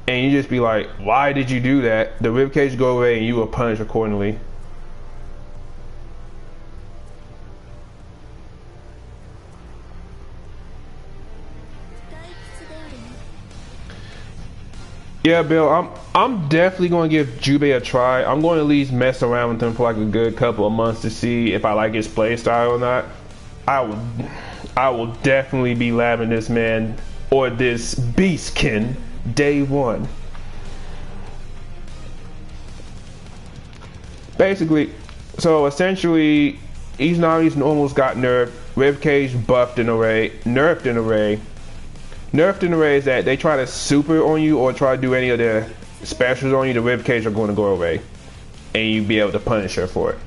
Speaker 2: and you just be like, why did you do that? The ribcage go away and you will punish accordingly. Yeah, Bill, I'm definitely going to give Jubei a try. I'm going to at least mess around with him for like a good couple of months to see if I like his play style or not. I will definitely be labbing this man or this beastkin day one. Basically, so essentially, Izanami's normals got nerfed, ribcage buffed in array, nerfed in array. Nerfed in array is that they try to super on you or try to do any of their specials on you, the ribcage are going to go away, and you be able to punish her for it.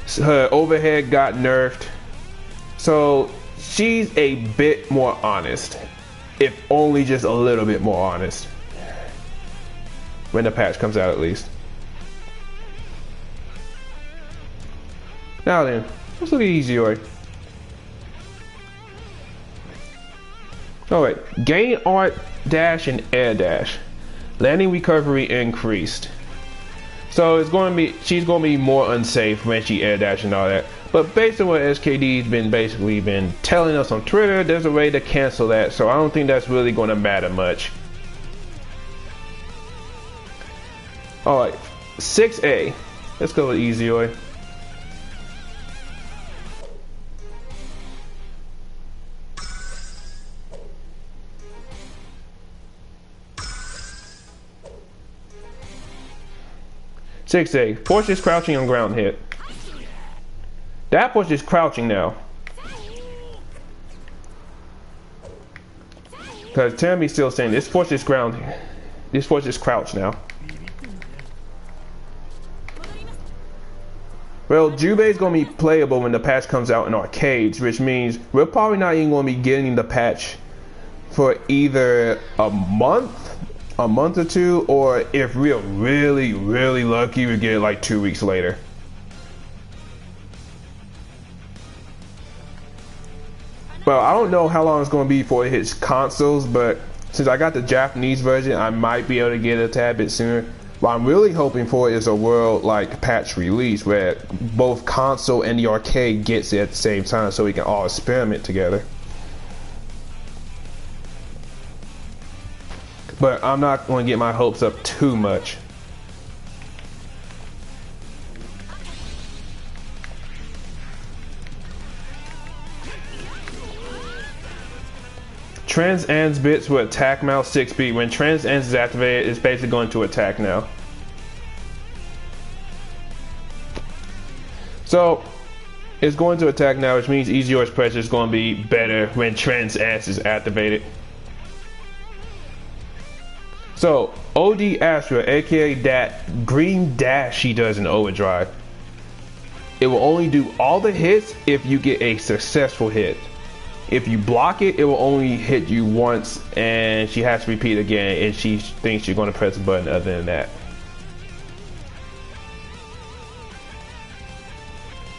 Speaker 2: So her overhead got nerfed, so she's a bit more honest, if only just a little bit more honest, when the patch comes out at least. Now then, let's look at Izoi. Alright, gain art dash and air dash. Landing recovery increased. So it's going to be, she's going to be more unsafe when she air dash and all that. But based on what SKD's been telling us on Twitter, there's a way to cancel that. So I don't think that's really going to matter much. Alright, 6A. Let's go with Izoi. Six A. Forces crouching on ground hit. That push is crouching now. Because Terumi's still saying this force is ground. This force is crouch now. Well, Jubei's gonna be playable when the patch comes out in arcades, which means we're probably not even gonna be getting the patch for either a month or two, or if we're really lucky, we get it like 2 weeks later. Well, I don't know how long it's going to be before it hits consoles, but since I got the Japanese version, I might be able to get it a tad bit sooner. What I'm really hoping for is a world-like patch release where both console and the arcade gets it at the same time so we can all experiment together. But I'm not going to get my hopes up too much. Trans Ends bits will attack mouse 6B. When Trans Ends is activated, it's basically going to attack now. So it's going to attack now, which means Izoi's pressure is going to be better when Trans Ends is activated. So OD Astra, aka that green dash she does in Overdrive, it will only do all the hits if you get a successful hit. If you block it, it will only hit you once, and she has to repeat again, and she thinks you're going to press a button other than that.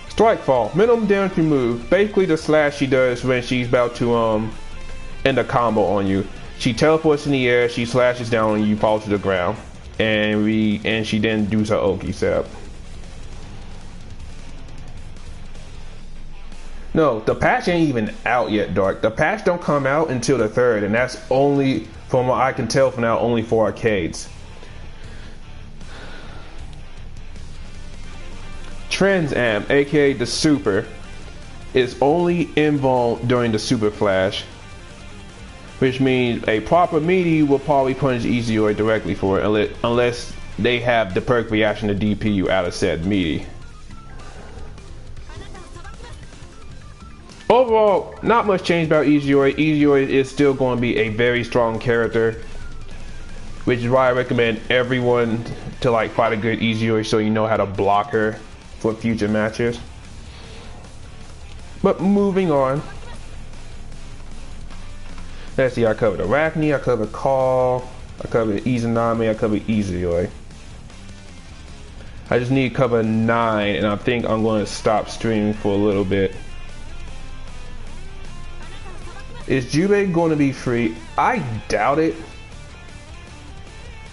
Speaker 2: Strike Fall, minimum damage removed. Basically the slash she does when she's about to end a combo on you. She teleports in the air, she slashes down and you fall to the ground, and she then does her Oki setup. No, the patch ain't even out yet, Dark. The patch don't come out until the 3rd, and that's only, from what I can tell for now, only for arcades. Trans Am, aka the Super, is only invuln during the Super Flash, which means a proper melee will probably punish Izoi directly for it, unless they have the perk reaction to DP you out of said melee. Overall, not much change about Izoi. Izoi is still going to be a very strong character, which is why I recommend everyone to like fight a good Izoi so you know how to block her for future matches. But moving on. Let's see, I covered Arachne, I covered Call, I covered Izanami, I covered Izoi. I just need to cover 9, and I think I'm going to stop streaming for a little bit. Is Jubei going to be free? I doubt it.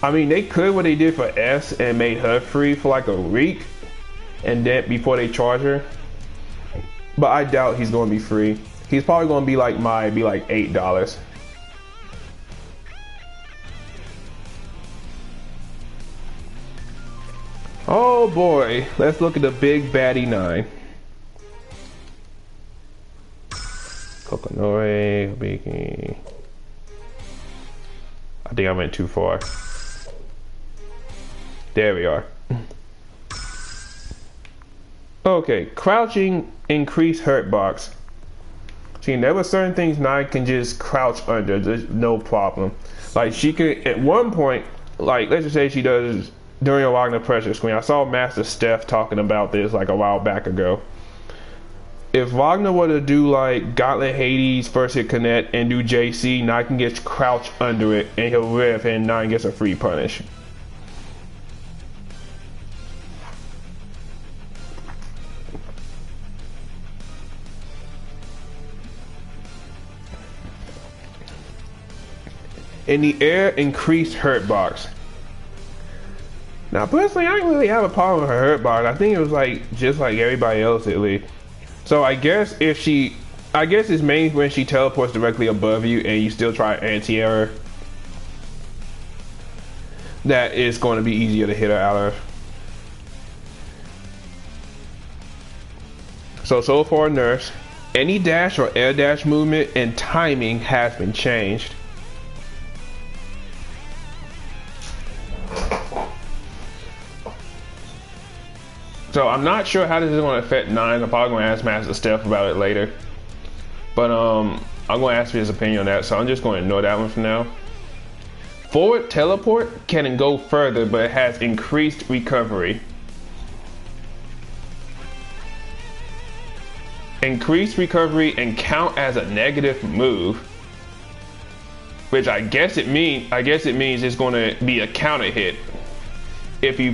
Speaker 2: I mean, they could what they did for S and made her free for like a week, and then before they charge her. But I doubt he's going to be free. He's probably going to be like like $8. Oh boy, let's look at the big baddie 9. Kokonoi, Biki. I think I went too far. There we are. Okay, crouching increase hurt box. See, there were certain things Nine can just crouch under, there's no problem. Like she could, at one point, like let's just say she does during a Wagner pressure screen. I saw Master Steph talking about this like a while back ago. If Wagner were to do like Gauntlet Hades, first hit connect, and do JC, Nine can get crouched under it, and he'll riff, and Nine gets a free punish. In the air, increased hurt box. Now, personally, I didn't really have a problem with her hurt box. I think it was like just like everybody else at least. So I guess it's mainly when she teleports directly above you and you still try anti-air, that is going to be easier to hit her out of. So far, nurse. Any dash or air dash movement and timing has been changed. So I'm not sure how this is going to affect Nine. I'm probably going to ask Master Steph about it later. But I'm going to ask for his opinion on that, so I'm just going to ignore that one for now. Forward teleport can go further, but it has increased recovery. Increased recovery and count as a negative move. Which I guess it means it's going to be a counter hit if you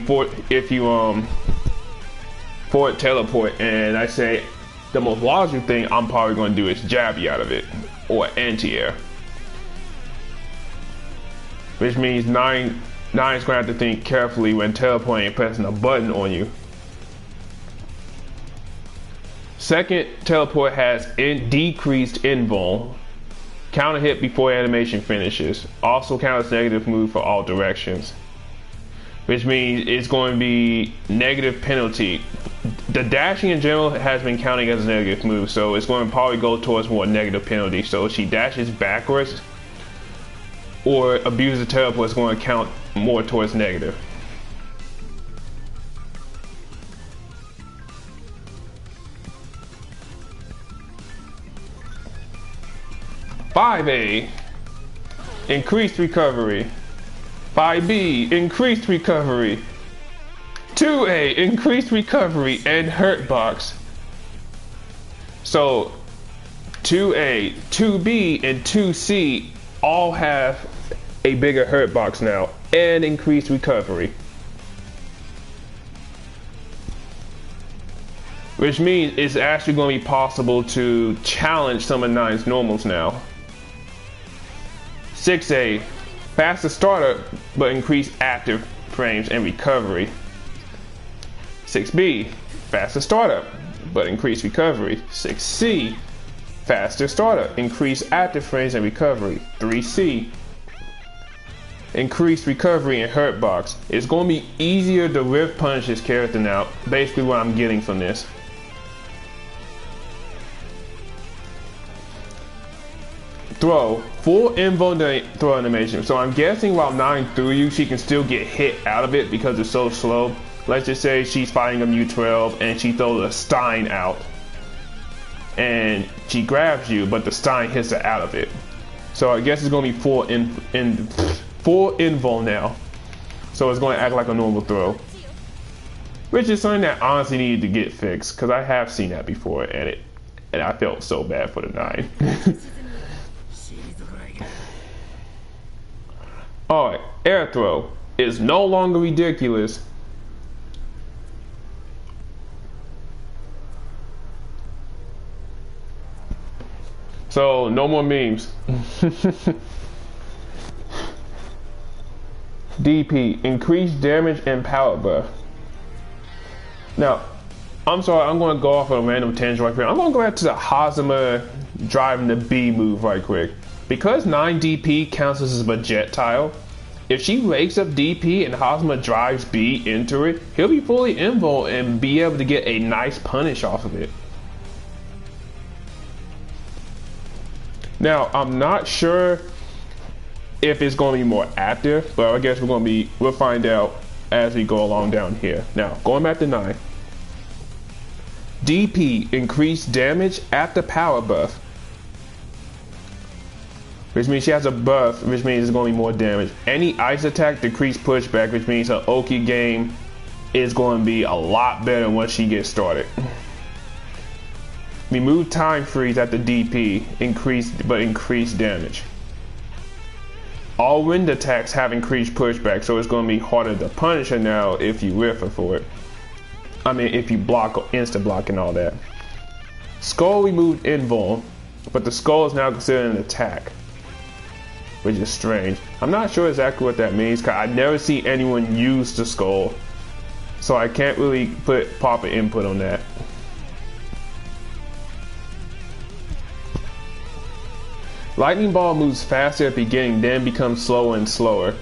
Speaker 2: forward teleport, and I say the most logical thing I'm probably going to do is jab you out of it or anti-air, which means Nine's going to have to think carefully when teleporting and pressing a button on you. Second teleport has decreased invul, counter hit before animation finishes, also counts as negative move for all directions, which means it's going to be negative penalty. The dashing in general has been counting as a negative move, so it's going to probably go towards more negative penalty. So if she dashes backwards or abuses the teleport, it's going to count more towards negative. "5A, increased recovery. 5B, increased recovery. 2A, increased recovery and hurt box." So 2A, 2B, and 2C all have a bigger hurt box now and increased recovery. Which means it's actually going to be possible to challenge some of Nine's normals now. 6A, faster startup, but increased active frames and recovery. 6B, faster startup, but increased recovery. 6C, faster startup, increased active frames and recovery. 3C, increased recovery and hurt box. It's going to be easier to whiff punish this character now. Basically what I'm getting from this. Throw, full invo throw animation. So I'm guessing while Nine threw you, she can still get hit out of it because it's so slow. Let's just say she's fighting a Mu-12 and she throws a Stein out. And she grabs you, but the Stein hits her out of it. So I guess it's going to be full invo now. So it's going to act like a normal throw. Which is something that honestly needed to get fixed, because I have seen that before and I felt so bad for the Nine. Alright, air throw is no longer ridiculous. So, no more memes. DP, increased damage and power buff. Now, I'm sorry, I'm going to go off on a random tangent right here. I'm going to go back to the Hazama driving the B move right quick. Because 9 DP counts as a projectile, if she wakes up DP and Hazama drives B into it, he'll be fully invul and be able to get a nice punish off of it. Now, I'm not sure if it's going to be more active, but I guess we'll find out as we go along down here. Now, going back to 9. DP, increased damage after power buff. Which means she has a buff, which means it's going to be more damage. Any ice attack, decreased pushback, which means her Oki game is going to be a lot better once she gets started. Remove time freeze at the DP, increased damage. All wind attacks have increased pushback, so it's going to be harder to punish her now if you whiff her for it. I mean, if you block, insta block and all that. Skull removed invul, but the skull is now considered an attack. which is strange. I'm not sure exactly what that means because I never see anyone use the skull, so I can't really put proper input on that. Lightning Ball moves faster at the beginning, then becomes slower and slower.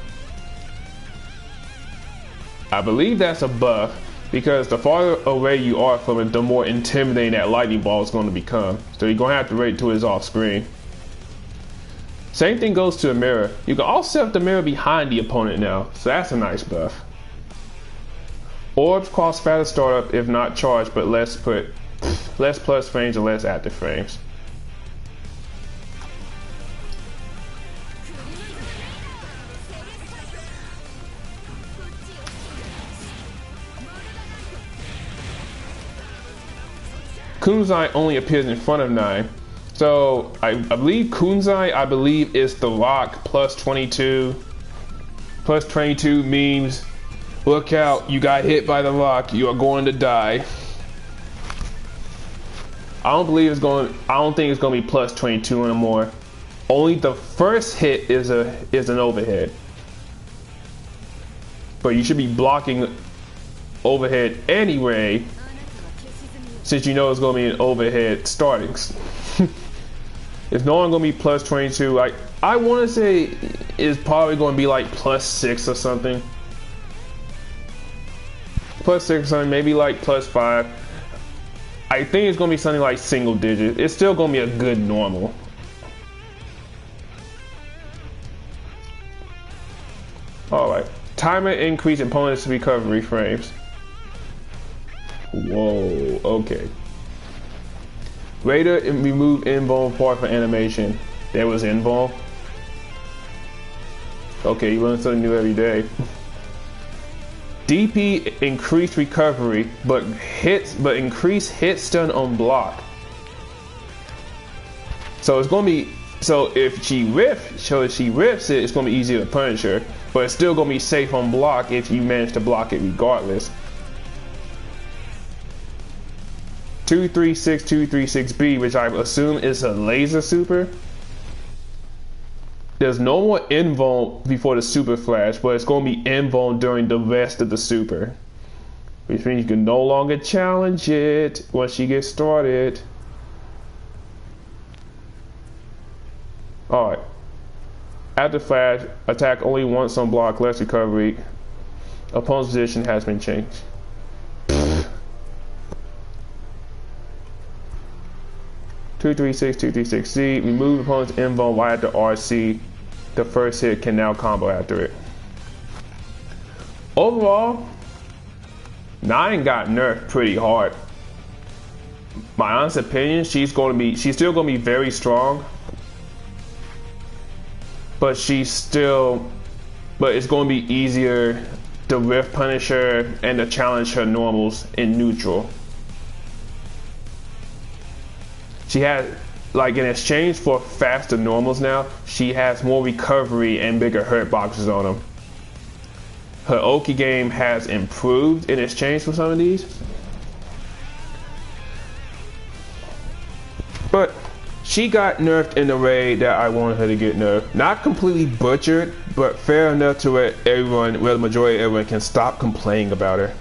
Speaker 2: I believe that's a buff, because the farther away you are from it, the more intimidating that Lightning Ball is going to become. So you're going to have to wait till it's off screen. Same thing goes to a mirror. You can also set the mirror behind the opponent now, so that's a nice buff. Orbs cost faster startup if not charged, but less plus frames and less active frames. Kunzai only appears in front of 9. So I believe Kunzai, is the lock plus 22. Plus 22 means, look out, you got hit by the lock, you are going to die. I don't think it's going to be plus 22 anymore. Only the first hit is an overhead. But you should be blocking overhead anyway, since you know it's going to be an overhead starting. It's no longer going to be plus 22. Like, I want to say it's probably going to be like plus 6 or something. Plus 6 or something, maybe like plus 5. I think it's going to be something like single digit. It's still going to be a good normal. Alright. Timer increase opponent's recovery frames. Whoa, okay. Raider remove invuln part for animation. There was invuln. Okay, you learn something new every day. DP increased recovery, but increased hit stun on block. So it's gonna be if she rips it, it's gonna be easier to punish her. But it's still gonna be safe on block if you manage to block it regardless. 236B, which I assume is a laser super. There's no more invuln before the super flash, but it's going to be invuln during the rest of the super, which means you can no longer challenge it once she gets started. Alright. After flash, attack only once on block, less recovery. Opponent's position has been changed. 236C. Remove opponent's invuln right after RC. The first hit can now combo after it. Overall, 9 got nerfed pretty hard. My honest opinion, she's still gonna be very strong. But it's gonna be easier to rift punish her and to challenge her normals in neutral. She has, like, in exchange for faster normals now, she has more recovery and bigger hurt boxes on them. Her Oki game has improved in exchange for some of these. But she got nerfed in the way that I wanted her to get nerfed. Not completely butchered, but fair enough to where the majority of everyone can stop complaining about her.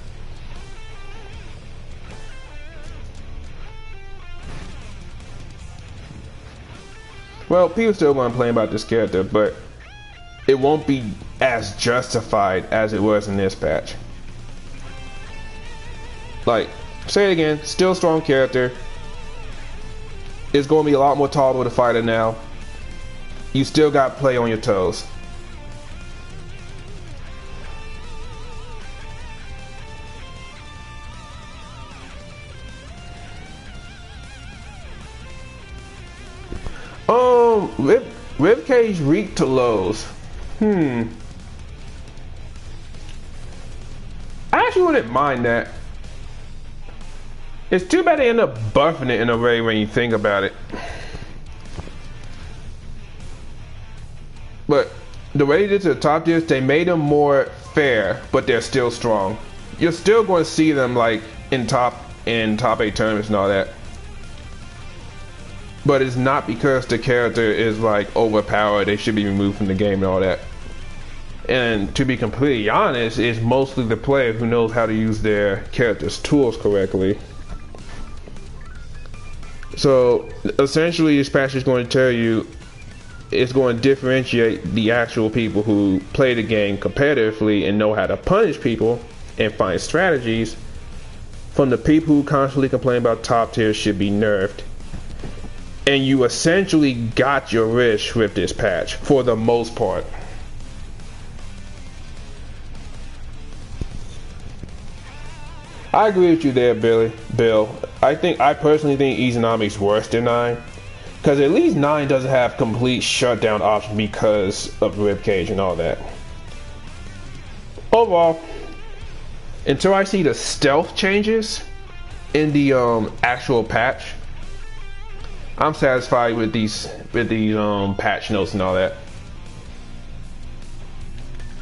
Speaker 2: Well, people still want to complain about this character, but it won't be as justified as it was in this patch. Like, say it again, still a strong character. It's going to be a lot more tolerable to fight her now. You still got to play on your toes. Ribcage reek to lows. I actually wouldn't mind that. It's too bad they end up buffing it in a way when you think about it. But the way they did to the top tiers, they made them more fair, but they're still strong. You're still going to see them like in top 8 tournaments and all that. but it's not because the character is like overpowered, they should be removed from the game and all that. And to be completely honest, it's mostly the player who knows how to use their character's tools correctly. So essentially this patch is going to tell you, it's going to differentiate the actual people who play the game competitively and know how to punish people and find strategies from the people who constantly complain about top tiers should be nerfed. And you essentially got your wish with this patch for the most part. I agree with you there, Bill. I personally think Izanami's worse than 9. Because at least 9 doesn't have complete shutdown option because of ribcage and all that. Overall, until I see the stealth changes in the actual patch, I'm satisfied with these patch notes and all that.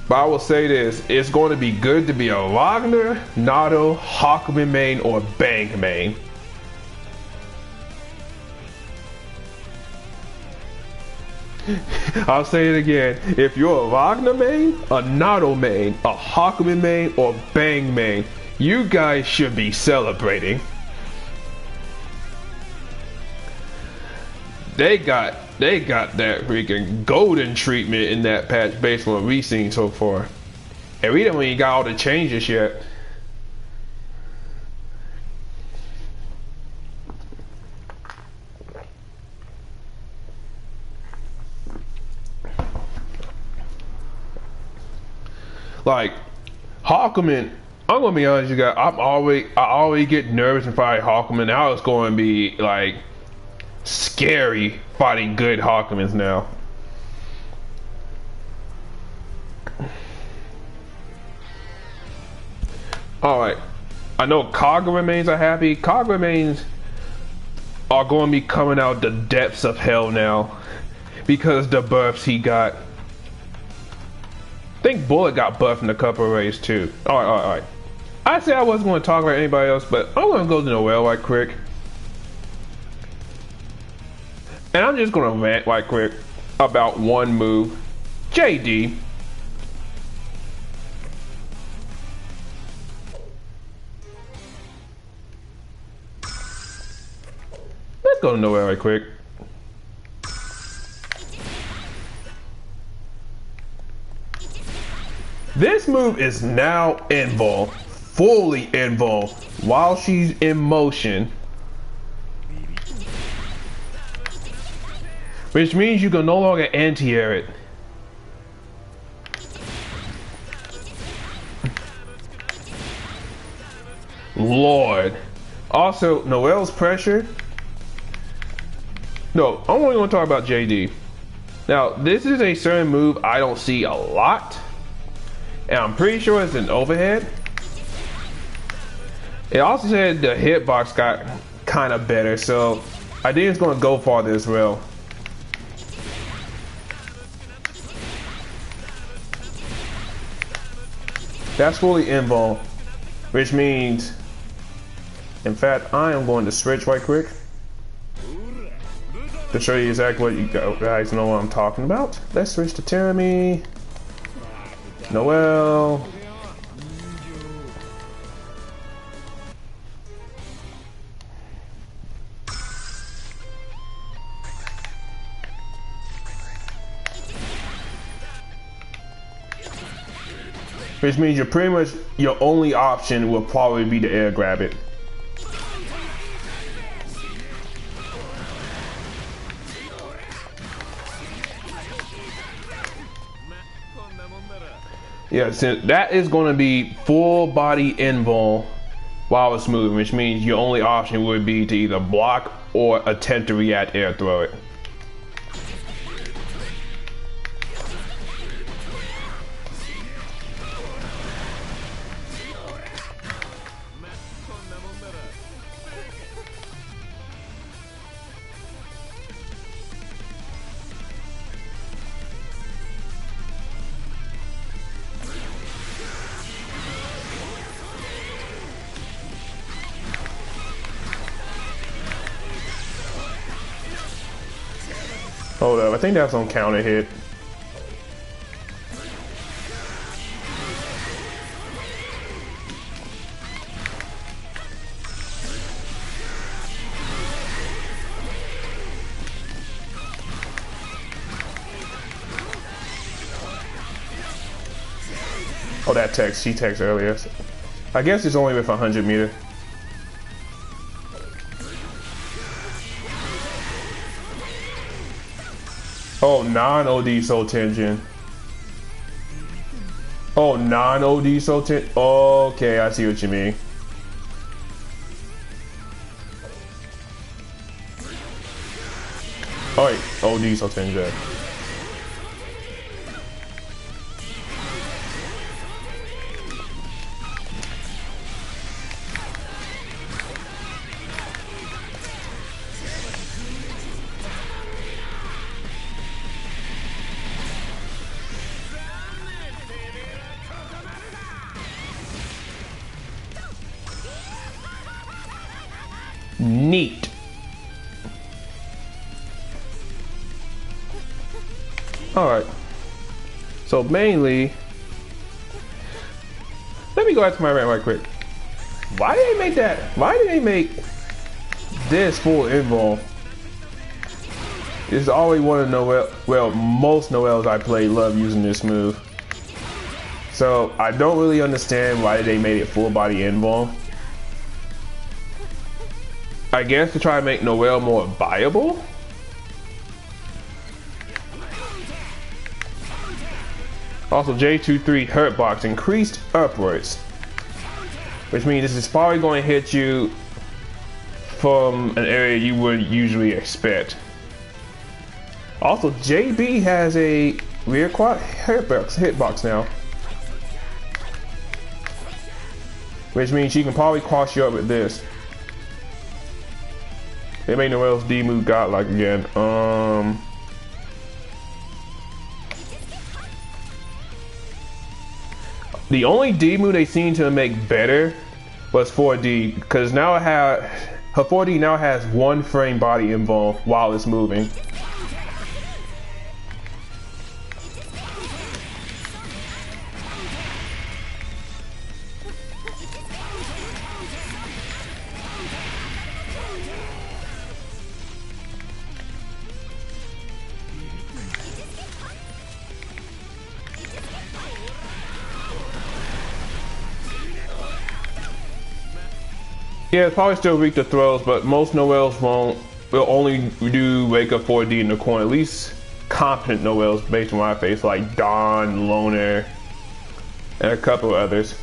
Speaker 2: But I will say this, it's going to be good to be a Wagner, Nato, Hakumen main, or Bang main. I'll say it again, if you're a Wagner main, a Nato main, a Hakumen main, or Bang main, you guys should be celebrating. They got that freaking golden treatment in that patch based on what we've seen so far. And we don't even got all the changes yet. Like Hakumen, I'm gonna be honest, you guys. I always get nervous and fight Hakumen. Now it's going to be like scary fighting good Hakumens now. Alright, I know Kaga remains are happy. Kaga remains are going to be coming out the depths of hell now because the buffs he got. I think Bullet got buffed in a couple of raids too. Alright. I said I wasn't going to talk about anybody else, but I'm going to go to Noel right quick. And I'm just going to rant right quick about one move. JD. Let's go to Noel right quick. This move is now involved, fully involved, while she's in motion. Which means you can no longer anti-air it. Lord. Also, Noel's pressure. No, I'm only going to talk about JD. Now, this is a certain move I don't see a lot. And I'm pretty sure it's an overhead. It also said the hitbox got kind of better, so I think it's going to go farther as well. That's fully involved, which means, in fact, I am going to switch right quick to show you exactly what you guys know what I'm talking about. Let's switch to Terumi, Noel. Which means you're pretty much, your only option will probably be to air grab it. Yeah, since that is going to be full body invul while it's moving, which means your only option would be to either block or attempt to react air throw it. Hold up, I think that's on counter hit. Oh, that text, she texted earlier. I guess it's only with 100 meter. Oh, non-OD Soul Tension. Oh, non-OD Soul Tension. Okay, I see what you mean. Oh, wait, OD Soul Tension. Neat. Alright. So mainly, let me go back to my rant right quick. Why did they make that? Why did they make this full invuln? This is always one of Noel. Well, most Noels I play love using this move. So I don't really understand why they made it full body invuln. I guess to try to make Noel more viable. Also, J23 hurt box increased upwards, which means this is probably going to hit you from an area you would usually expect. Also, JB has a rear quad hitbox now, which means she can probably cross you up with this. They made Noel's D move godlike again. The only D move they seem to make better was 4D, because now her 4D now has 1 frame body invuln while it's moving. Yeah, it's probably still weak to throws, but most Noels will only do wake up 4D in the corner. At least competent Noels based on my face, like Dawn, Loner, and a couple others.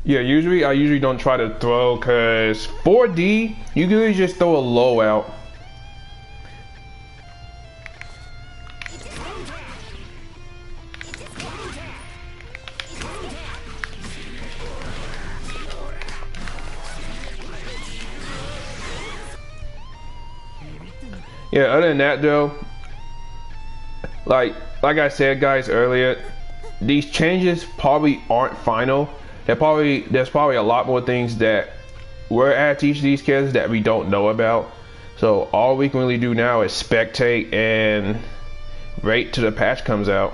Speaker 2: Yeah, I usually don't try to throw, cause 4D you can really just throw a low out. Yeah, other than that though, like I said guys earlier, these changes probably aren't final. There's probably a lot more things that were added to each of these characters that we don't know about. So all we can really do now is spectate and wait till the patch comes out.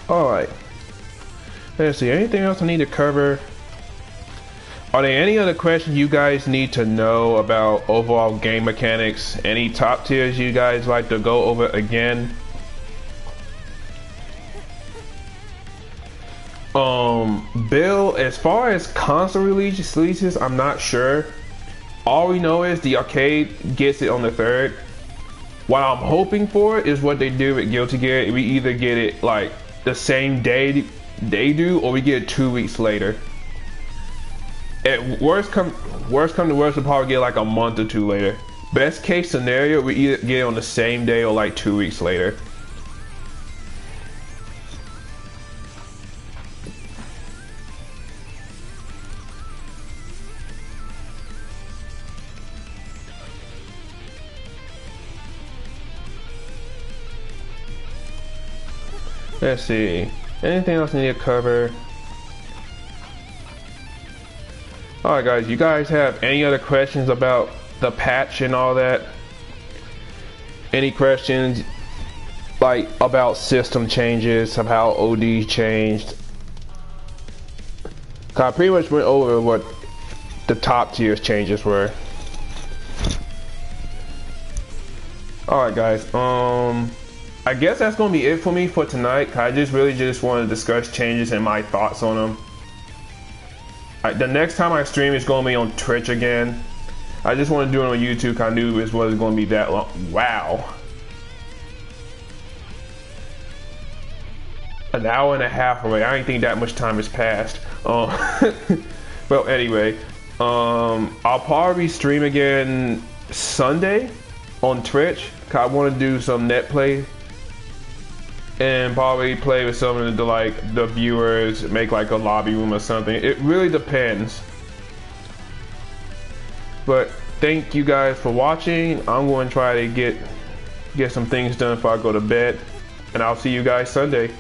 Speaker 2: Alright, let's see, anything else I need to cover? Are there any other questions you guys need to know about overall game mechanics? Any top tiers you guys like to go over again? Bill, as far as console releases, I'm not sure. All we know is the arcade gets it on the 3rd. What I'm hoping for is what they do with Guilty Gear. We either get it like the same day they do, or we get it 2 weeks later. At worst come to worst, we'll probably get like a month or 2 later. Best case scenario, we either get it on the same day or like 2 weeks later. Let's see. Anything else I need to cover? Alright guys, you guys have any other questions about the patch and all that? Any questions like about system changes, of how OD changed? I pretty much went over what the top tiers changes were. Alright guys, I guess that's gonna be it for me for tonight. I just really want to discuss changes and my thoughts on them. The next time I stream is gonna be on Twitch again. I just want to do it on YouTube. I knew it wasn't gonna be that long. Wow. An hour and a half away. I didn't think that much time has passed. Well, anyway, I'll probably stream again Sunday on Twitch. I want to do some net play and probably play with some of the viewers, make like a lobby room or something. It really depends. But thank you guys for watching. I'm going to try to get some things done before I go to bed, and I'll see you guys Sunday.